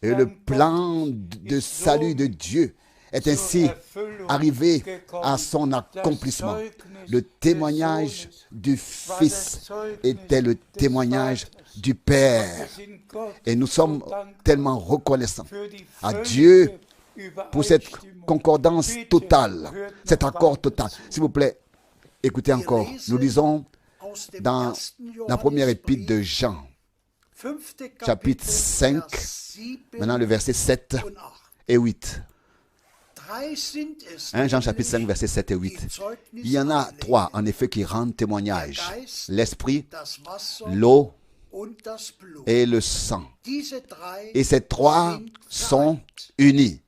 Et le plan de salut de Dieu est ainsi arrivé à son accomplissement. Le témoignage du Fils était le témoignage du Père. Et nous sommes tellement reconnaissants à Dieu pour cette concordance totale, cet accord total. S'il vous plaît, écoutez encore. Nous lisons dans la première épître de Jean, chapitre 5, maintenant le verset 7 et 8. 1 Jean chapitre 5, verset 7 et 8. Il y en a trois, en effet, qui rendent témoignage. L'esprit, l'eau et le sang. Et ces trois sont unis.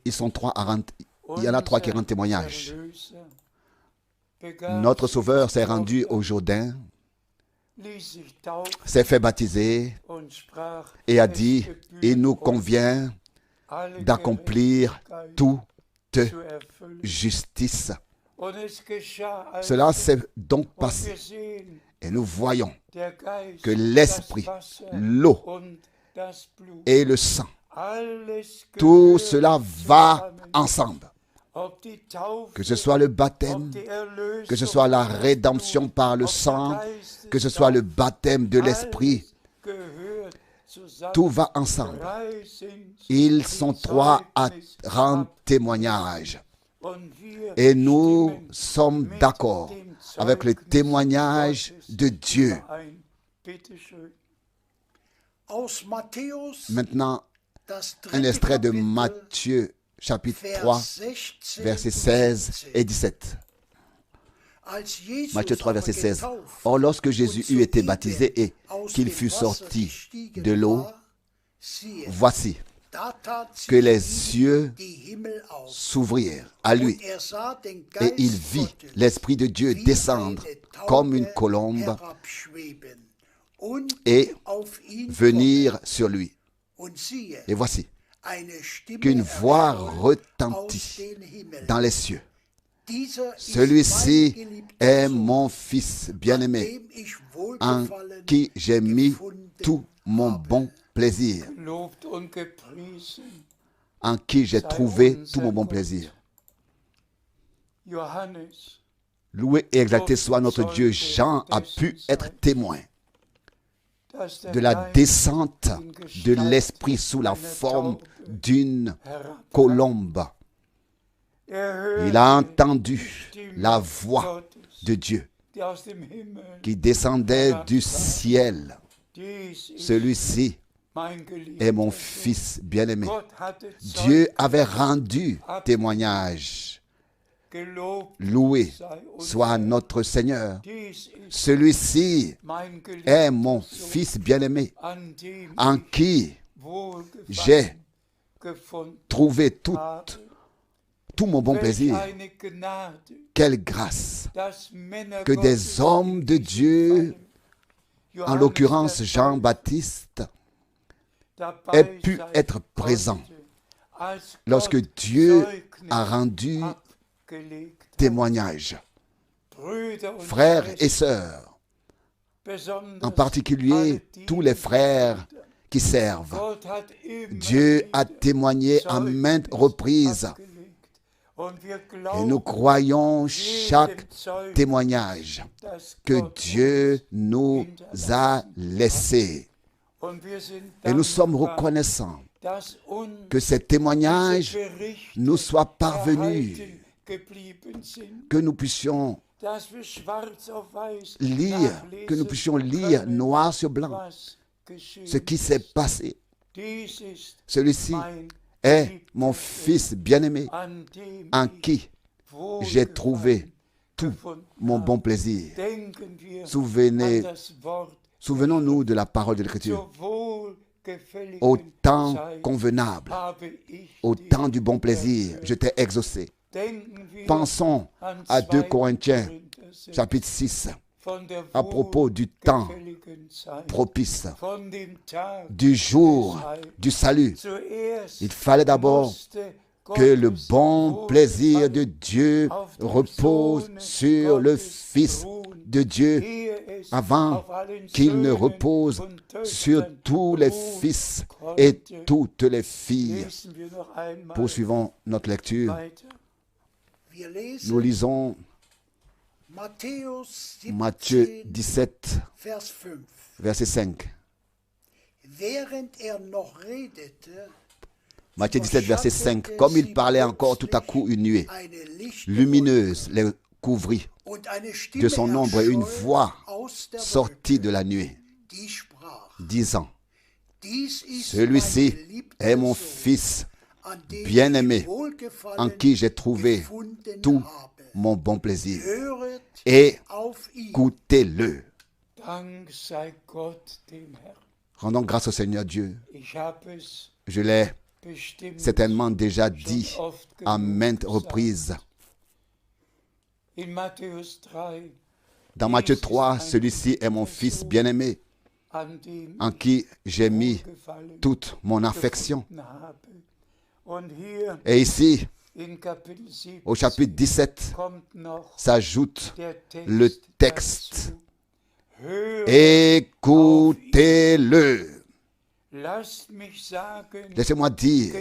Ils sont trois à rendre. Il y en a trois qui rendent témoignage. Notre Sauveur s'est rendu au Jourdain, s'est fait baptiser et a dit, il nous convient d'accomplir toute justice. Cela s'est donc passé. Et nous voyons que l'esprit, l'eau et le sang, tout cela va ensemble. Que ce soit le baptême, que ce soit la rédemption par le sang, que ce soit le baptême de l'esprit, tout va ensemble. Ils sont trois à rendre témoignage. Et nous sommes d'accord avec le témoignage de Dieu. Maintenant, un extrait de Matthieu, chapitre 3, versets 16 et 17. Matthieu 3, verset 16. Or, lorsque Jésus eut été baptisé et qu'il fut sorti de l'eau, voici que les cieux s'ouvrirent à lui, et il vit l'Esprit de Dieu descendre comme une colombe et venir sur lui. Et voici qu'une voix retentit dans les cieux. Celui-ci est mon Fils bien-aimé, en qui j'ai mis tout mon bon plaisir, en qui j'ai trouvé tout mon bon plaisir. Loué et exalté soit notre Dieu. Jean a pu être témoin de la descente de l'Esprit sous la forme d'une colombe. Il a entendu la voix de Dieu qui descendait du ciel. Celui-ci est mon Fils bien-aimé. Dieu avait rendu témoignage. Loué soit notre Seigneur. Celui-ci est mon Fils bien-aimé, en qui j'ai trouvé tout mon bon plaisir. Quelle grâce que des hommes de Dieu, en l'occurrence Jean-Baptiste, aient pu être présents lorsque Dieu a rendu témoignage. Frères et sœurs, en particulier tous les frères qui servent, Dieu a témoigné à maintes reprises. Et nous croyons chaque témoignage que Dieu nous a laissé. Et nous sommes reconnaissants que ces témoignages nous soient parvenus, que nous puissions lire noir sur blanc ce qui s'est passé. Celui-ci est mon fils bien-aimé en qui j'ai trouvé tout mon bon plaisir. Souvenons-nous de la parole de l'Écriture. Au temps convenable, au temps du bon plaisir, je t'ai exaucé. Pensons à 2 Corinthiens, chapitre 6, à propos du temps propice, du jour du salut. Il fallait d'abord que le bon plaisir de Dieu repose sur le Fils de Dieu avant qu'il ne repose sur tous les fils et toutes les filles. Poursuivons notre lecture. Nous lisons Matthieu 17, verset 5. Matthieu 17, verset 5. Comme il parlait encore, tout à coup, une nuée lumineuse les couvrit. De son ombre, une voix sortit de la nuée, disant, celui-ci est mon fils bien-aimé, en qui j'ai trouvé tout mon bon plaisir. Écoutez-le. Rendons grâce au Seigneur Dieu. Je l'ai certainement déjà dit à maintes reprises. Dans Matthieu 3, celui-ci est mon fils bien-aimé, en qui j'ai mis toute mon affection. Et ici, au chapitre 17, s'ajoute le texte. Écoutez-le. Laissez-moi dire,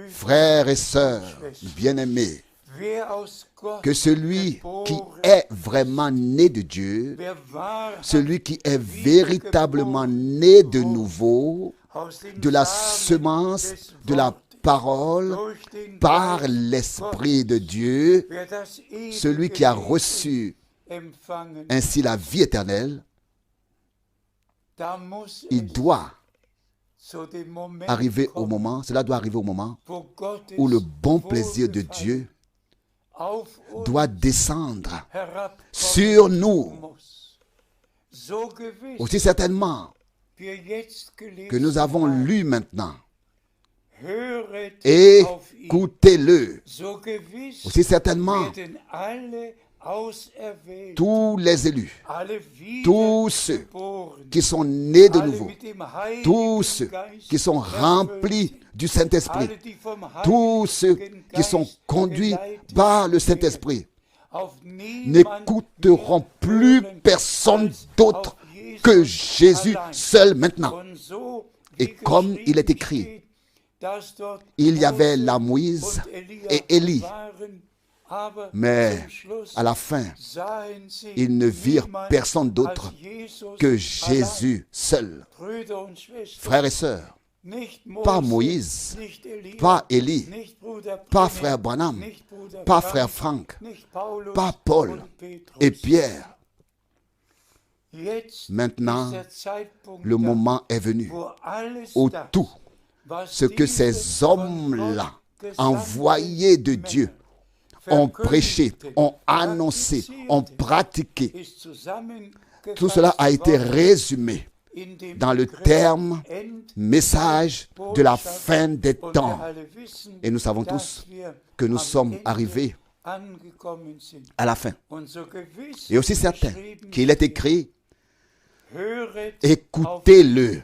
frères et sœurs bien-aimés, que celui qui est vraiment né de Dieu, celui qui est véritablement né de nouveau, de la semence de la parole, par l'Esprit de Dieu, celui qui a reçu ainsi la vie éternelle, il doit arriver au moment, cela doit arriver au moment où le bon plaisir de Dieu doit descendre sur nous. Aussi certainement que nous avons lu maintenant. Écoutez-le. Aussi certainement, tous les élus, tous ceux qui sont nés de nouveau, tous ceux qui sont remplis du Saint-Esprit, tous ceux qui sont conduits par le Saint-Esprit, n'écouteront plus personne d'autre que Jésus seul maintenant. Et comme il est écrit, il y avait là Moïse et Élie, mais à la fin, ils ne virent personne d'autre que Jésus seul. Frères et sœurs, pas Moïse, pas Élie, pas frère Branham, pas frère Franck, pas Paul et Pierre. Maintenant, le moment est venu où tout ce que ces hommes-là, envoyés de Dieu, ont prêché, ont annoncé, ont pratiqué, tout cela a été résumé dans le terme message de la fin des temps. Et nous savons tous que nous sommes arrivés à la fin. Et aussi certain qu'il est écrit, écoutez-le.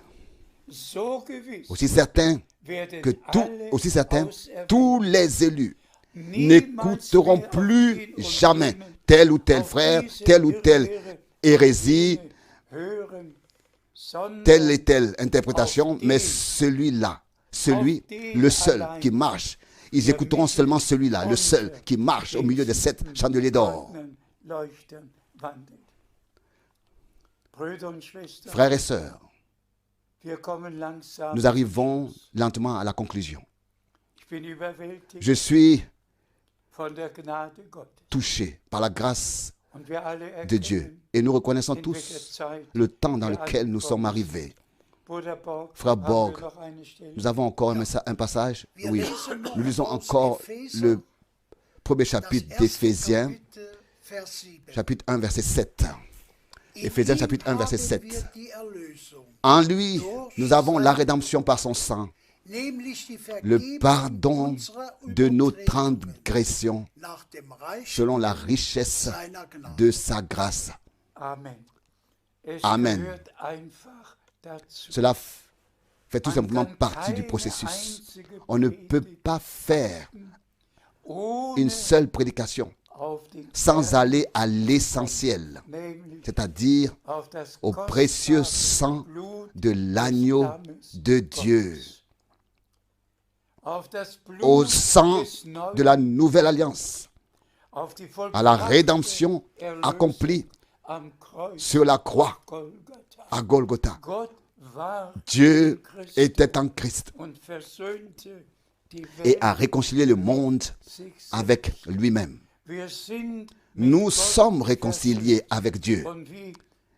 so gewiss aussi certain werden que alle aussi certain, auserwählten tous les élus niemals n'écouteront mehr auf plus ihn und jamais jenen, tel ou tel auf frère, diese telle ou telle Irrlehre hérésie, hören, sondern telle et telle interprétation, auf mais den, celui-là, celui, auf den le seul allein, qui marche. Ils der écouteront mitten seulement celui-là, le seul unter qui marche au den milieu de 7 chandeliers d'or. goldenen Leuchtern wandelt. Brüder und Schwestern, Frères et sœurs, wir kommen langsam. nous arrivons lentement à la conclusion. Ich bin überwältigt Je suis von der Gnade Gottes. touché par la grâce Und wir alle de Dieu. erkennen, Et nous reconnaissons in welcher tous Zeit le temps dans wir lequel nous sommes angekommen arrivés. Bruder Borg, Frère haben wir Borg, noch eine Stelle? nous avons encore un passage. Wir Oui, lesen noch nous lisons aus encore Epheser, le premier das chapitre erste d'Éphésiens, Kapitel, Vers 7. chapitre 1, verset 7. In Éphésiens ihm chapitre 1, verset haben 7. wir die Erlösung, En lui, nous avons la rédemption par son sang, nämlich die le Vergebung pardon unserer de nos Übertretungen transgressions nach dem Reichtum selon la richesse seiner Gnade. de sa grâce. Amen. Es Amen. gehört einfach dazu. Cela fait tout Man simplement kann partie du keine processus. einzige On ne peut Predigt pas faire ohne une seule prédication auf den sans Kern, aller à l'essentiel, nämlich c'est-à-dire auf das au précieux kostbare sang Blut de des l'agneau Lammes de Dieu, Gottes. Auf das Blut au sang des neuen, de la nouvelle alliance, auf die à la vollbrachte rédemption Erlösung accomplie am Kreuz sur la croix Golgatha. à Golgotha. Gott war Dieu in Christus était en Christ und versöhnte die et Welt a réconcilié le monde sich avec lui-même. Wir sind mit Nous Gott sommes réconciliés avec Dieu. versöhnt. Und wie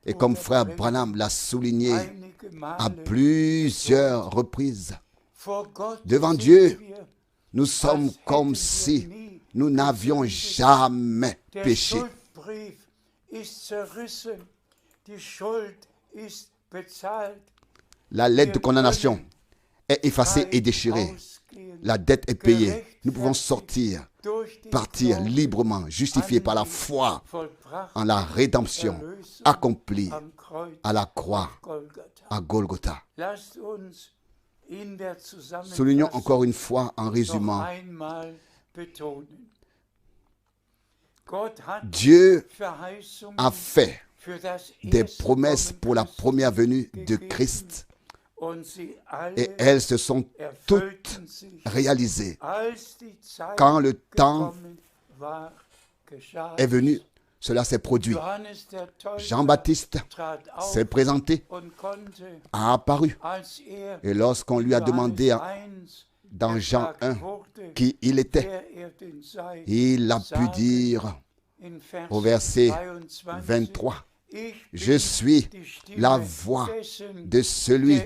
Et comme Bruder frère Branham Branham l'a souligné einige à Male plusieurs reprises, vor Gott devant sind Dieu, wir, nous sommes als comme hätten wir si nie nous n'avions jamais Der péché. Schuldbrief ist zerrissen, die Schuld ist bezahlt. La lettre de condamnation est effacée et déchirée. La dette est payée. Nous pouvons sortir, partir librement, justifiés par la foi en la rédemption accomplie à la croix à Golgotha. Soulignons encore une fois en résumant, Dieu a fait des promesses pour la première venue de Christ et elles se sont toutes réalisées. Quand le temps est venu, cela s'est produit. Jean-Baptiste s'est présenté, a apparu. Et lorsqu'on lui a demandé dans Jean 1 qui il était, il a pu dire au verset 23, « Je suis la voix de celui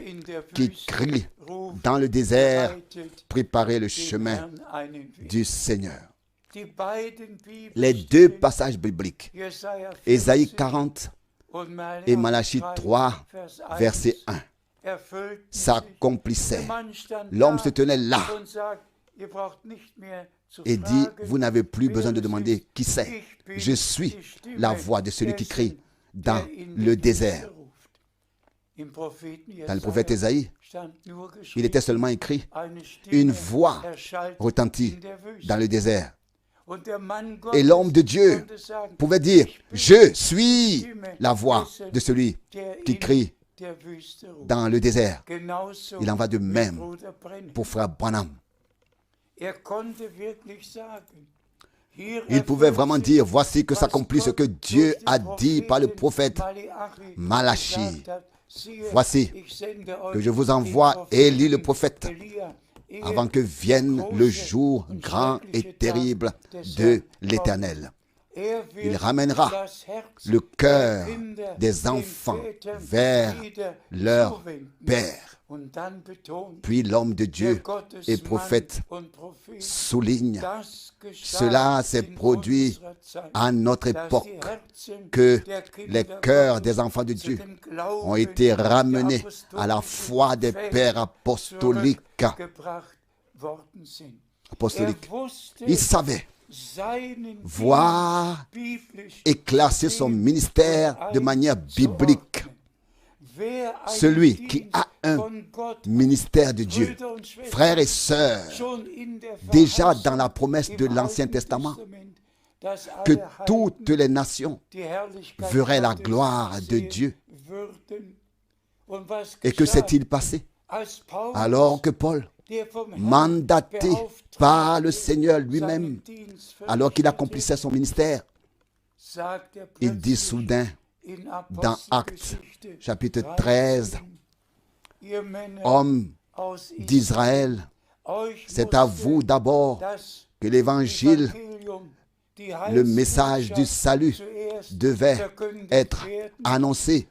qui crie dans le désert, préparez le chemin du Seigneur. » Les deux passages bibliques, Ésaïe 40 et Malachie 3, verset 1, s'accomplissaient. L'homme se tenait là et dit, vous n'avez plus besoin de demander qui c'est. Je suis la voix de celui qui crie dans le désert. Dans le prophète Ésaïe, il était seulement écrit, une voix retentit dans le désert. Et l'homme de Dieu pouvait dire, je suis la voix de celui qui crie dans le désert. Il en va de même pour frère Branham. Il pouvait vraiment dire, voici que s'accomplit ce que Dieu a dit par le prophète Malachie. Voici que je vous envoie Élie le prophète avant que vienne le jour grand et terrible de l'Éternel. Il ramènera le cœur des enfants vers leur Père. Puis l'homme de Dieu et prophète souligne, cela s'est produit à notre époque, que les cœurs des enfants de Dieu ont été ramenés à la foi des pères apostoliques. Il savait voir éclaircir son ministère de manière biblique. celui qui a un ministère de Dieu, frères et sœurs, déjà dans la promesse de l'Ancien Testament, que toutes les nations verraient la gloire de Dieu. Et que s'est-il passé? Alors que Paul, mandaté par le Seigneur lui-même, alors qu'il accomplissait son ministère, il dit soudain dans Actes chapitre 13, hommes d'Israël, c'est à vous d'abord que l'évangile, le message du salut devait être annoncé,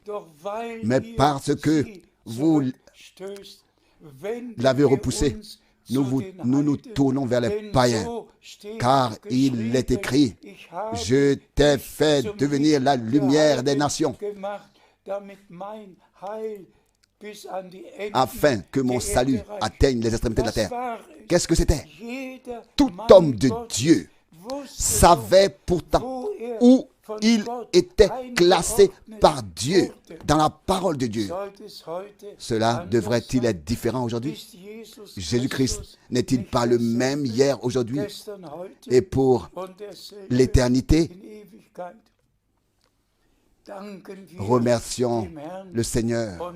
mais parce que vous l'avez repoussé, nous nous tournons vers les païens, car il est écrit, je t'ai fait devenir la lumière des nations, afin que mon salut atteigne les extrémités de la terre. Qu'est-ce que c'était? Tout homme de Dieu savait pourtant où il était classé par Dieu dans la parole de Dieu. Cela devrait-il être différent aujourd'hui? Jésus-Christ n'est-il pas le même hier, aujourd'hui et pour l'éternité? Remercions le Seigneur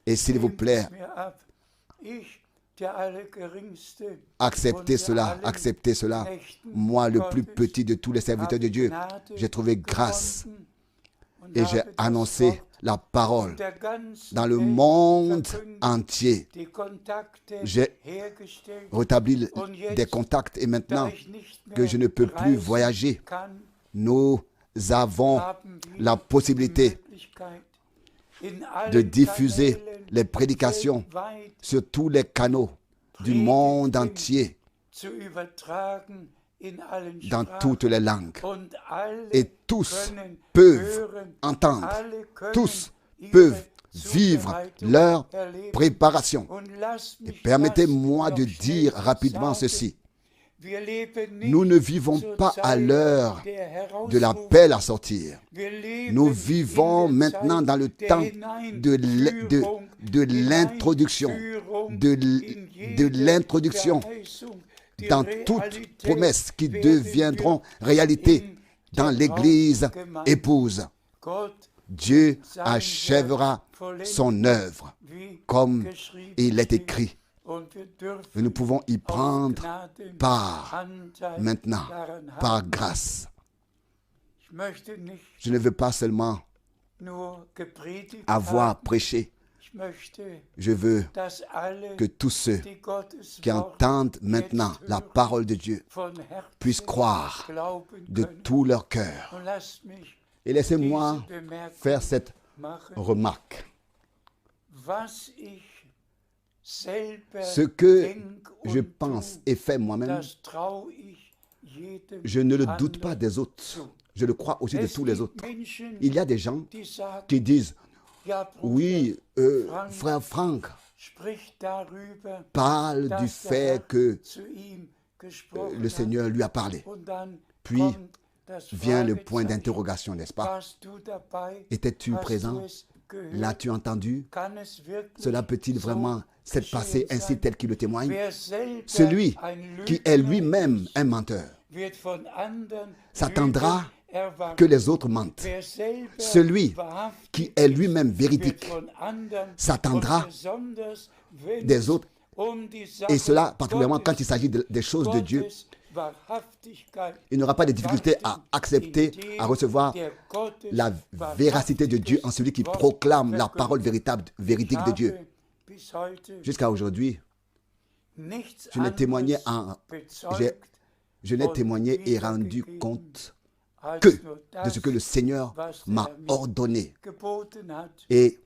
et s'il vous plaît, acceptez cela, acceptez cela. Moi, le plus petit de tous les serviteurs de Dieu, j'ai trouvé grâce et j'ai annoncé la parole dans le monde entier. J'ai rétabli des contacts et maintenant que je ne peux plus voyager, nous avons la possibilité de diffuser les prédications sur tous les canaux du monde entier, dans toutes les langues. Et tous peuvent entendre, tous peuvent vivre leur préparation. Et permettez-moi de dire rapidement ceci. Nous ne vivons pas à l'heure de l'appel à sortir. Nous vivons maintenant dans le temps de l'introduction, de l'introduction dans toutes promesses qui deviendront réalité dans l'Église épouse. Dieu achèvera son œuvre comme il est écrit. Et nous pouvons y prendre part maintenant, par grâce. Je ne veux pas seulement avoir prêché. Je veux que tous ceux qui entendent maintenant la parole de Dieu puissent croire de tout leur cœur. Et laissez-moi faire cette remarque. Ce que je pense et fais moi-même, je ne le doute pas des autres. Je le crois aussi de tous les autres. Il y a des gens qui disent, oui, frère Franck parle du fait que le Seigneur lui a parlé. Puis vient le point d'interrogation, n'est-ce pas? Étais-tu présent? L'as-tu entendu? Cela peut-il vraiment s'être passé ainsi tel qu'il le témoigne? Celui qui est lui-même un menteur s'attendra que les autres mentent. Celui qui est lui-même véridique s'attendra des autres, et cela particulièrement quand il s'agit des choses de Dieu. Il n'aura pas de difficulté à accepter, à recevoir la véracité de Dieu en celui qui proclame la parole véritable, véridique de Dieu. Jusqu'à aujourd'hui, je n'ai témoigné et rendu compte que de ce que le Seigneur m'a ordonné. Et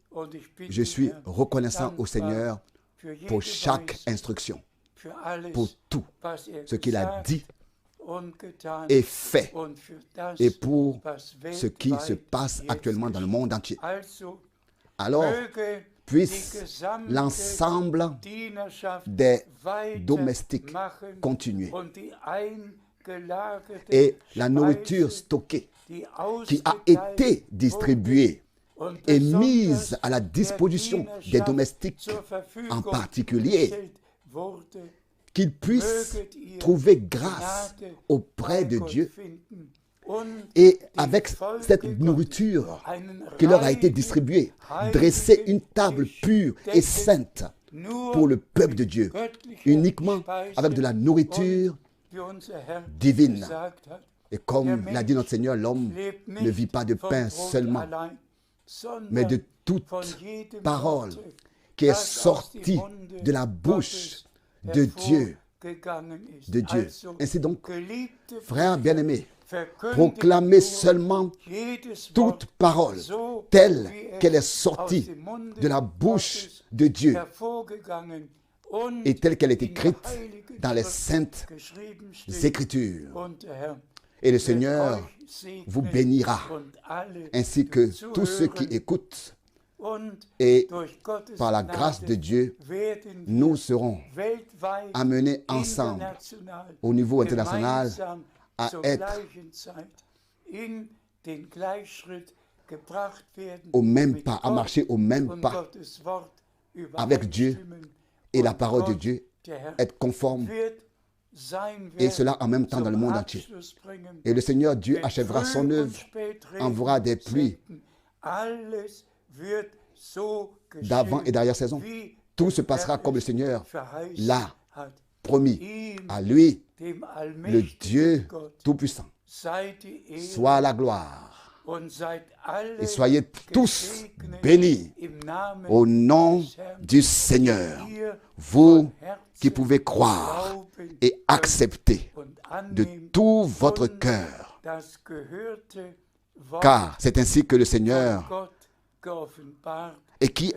je suis reconnaissant au Seigneur pour chaque instruction, pour tout ce qu'il a dit et fait, et pour ce qui se passe actuellement dans le monde entier. Alors, puisse l'ensemble des domestiques continuer, et la nourriture stockée qui a été distribuée est mise à la disposition des domestiques, en particulier, qu'ils puissent trouver grâce auprès de Dieu et avec cette nourriture qui leur a été distribuée, dresser une table pure et sainte pour le peuple de Dieu, uniquement avec de la nourriture divine. Et comme l'a dit notre Seigneur, l'homme ne vit pas de pain seulement, mais de toute parole qui est sortie de la bouche de Dieu. De Dieu. Ainsi donc, frères bien-aimés, proclamez seulement toute parole telle qu'elle est sortie de la bouche de Dieu et telle qu'elle est écrite dans les saintes Écritures. Et le Seigneur vous bénira, ainsi que tous ceux qui écoutent. Et par la grâce de Dieu, nous serons amenés ensemble au niveau international à être au même pas, à marcher au même pas avec Dieu et la parole de Dieu, être conforme, et cela en même temps dans le monde entier. Et le Seigneur Dieu achèvera son œuvre, enverra des pluies d'avant et d'arrière-saison. Tout se passera comme le Seigneur l'a promis. À lui, le Dieu Tout-Puissant, soit la gloire. Et soyez tous bénis au nom du Seigneur. Vous qui pouvez croire et accepter de tout votre cœur, car c'est ainsi que le Seigneur, et qui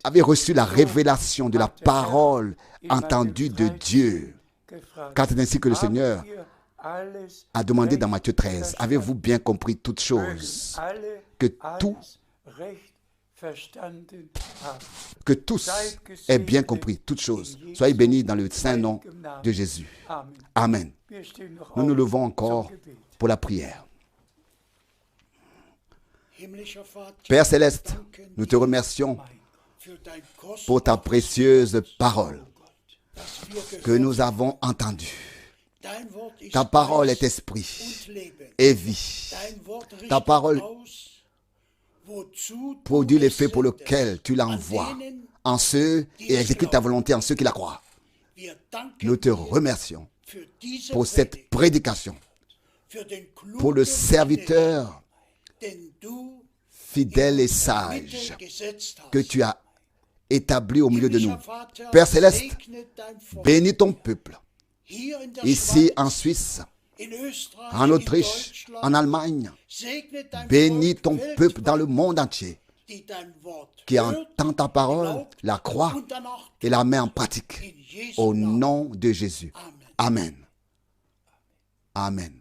avait reçu la révélation de la parole entendue de Dieu, car c'est ainsi que le Seigneur a demandé dans Matthieu 13, avez-vous bien compris toutes choses, que tous aient bien compris toutes choses. Soyez bénis dans le saint nom de Jésus. Amen. Nous nous levons encore pour la prière. Père Céleste, nous te remercions pour ta précieuse parole que nous avons entendue. Ta parole est esprit et vie. Ta parole produit l'effet pour lequel tu l'envoies en ceux et exécute ta volonté en ceux qui la croient. Nous te remercions pour cette prédication, pour le serviteur fidèle et sage que tu as établi au milieu de nous. Père Céleste, bénis ton peuple, ici en Suisse, en Autriche, en Allemagne. Bénis ton peuple dans le monde entier, qui entend ta parole, la croit et la met en pratique. Au nom de Jésus. Amen. Amen.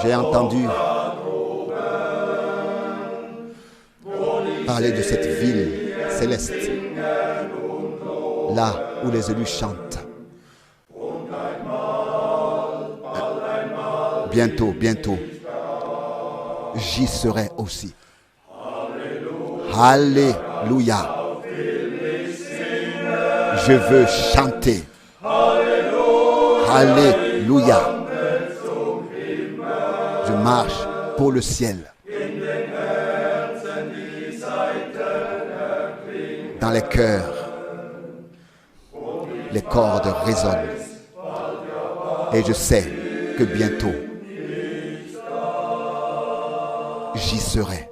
J'ai entendu parler de cette ville céleste, là où les élus chantent. Bientôt, bientôt, j'y serai aussi. Alléluia. Je veux chanter. Alléluia. Je marche pour le ciel. Dans les cœurs, les cordes résonnent. Et je sais que bientôt, j'y serai.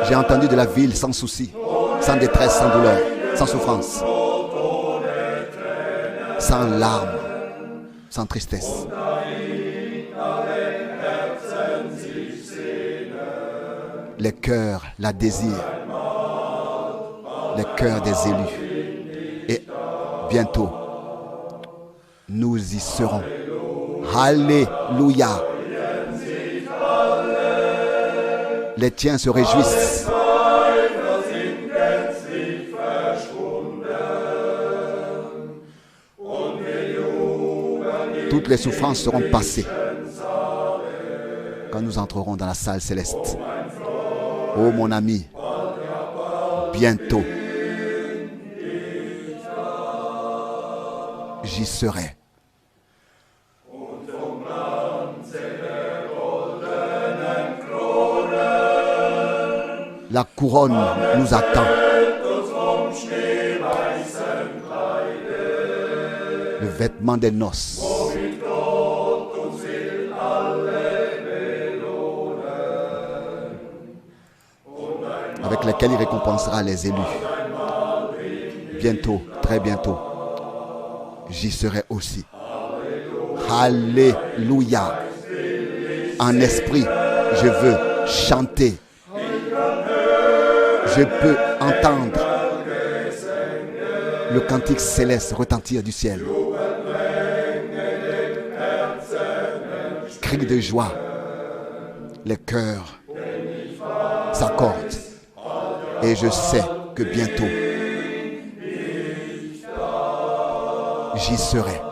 J'ai entendu de la ville sans souci, sans détresse, sans douleur, sans souffrance, sans larmes, sans tristesse. Les cœurs la désirent, les cœurs des élus. Et bientôt, nous y serons. Les tiens se réjouissent. Toutes les souffrances seront passées quand nous entrerons dans la salle céleste. Oh mon ami, bientôt, j'y serai. La couronne nous attend. Le vêtement des noces. Avec lesquels il récompensera les élus. Bientôt, très bientôt, j'y serai aussi. Alléluia. En esprit, je veux chanter. Je peux entendre le cantique céleste retentir du ciel. Cris de joie. Les cœurs s'accordent. Et je sais que bientôt, j'y serai.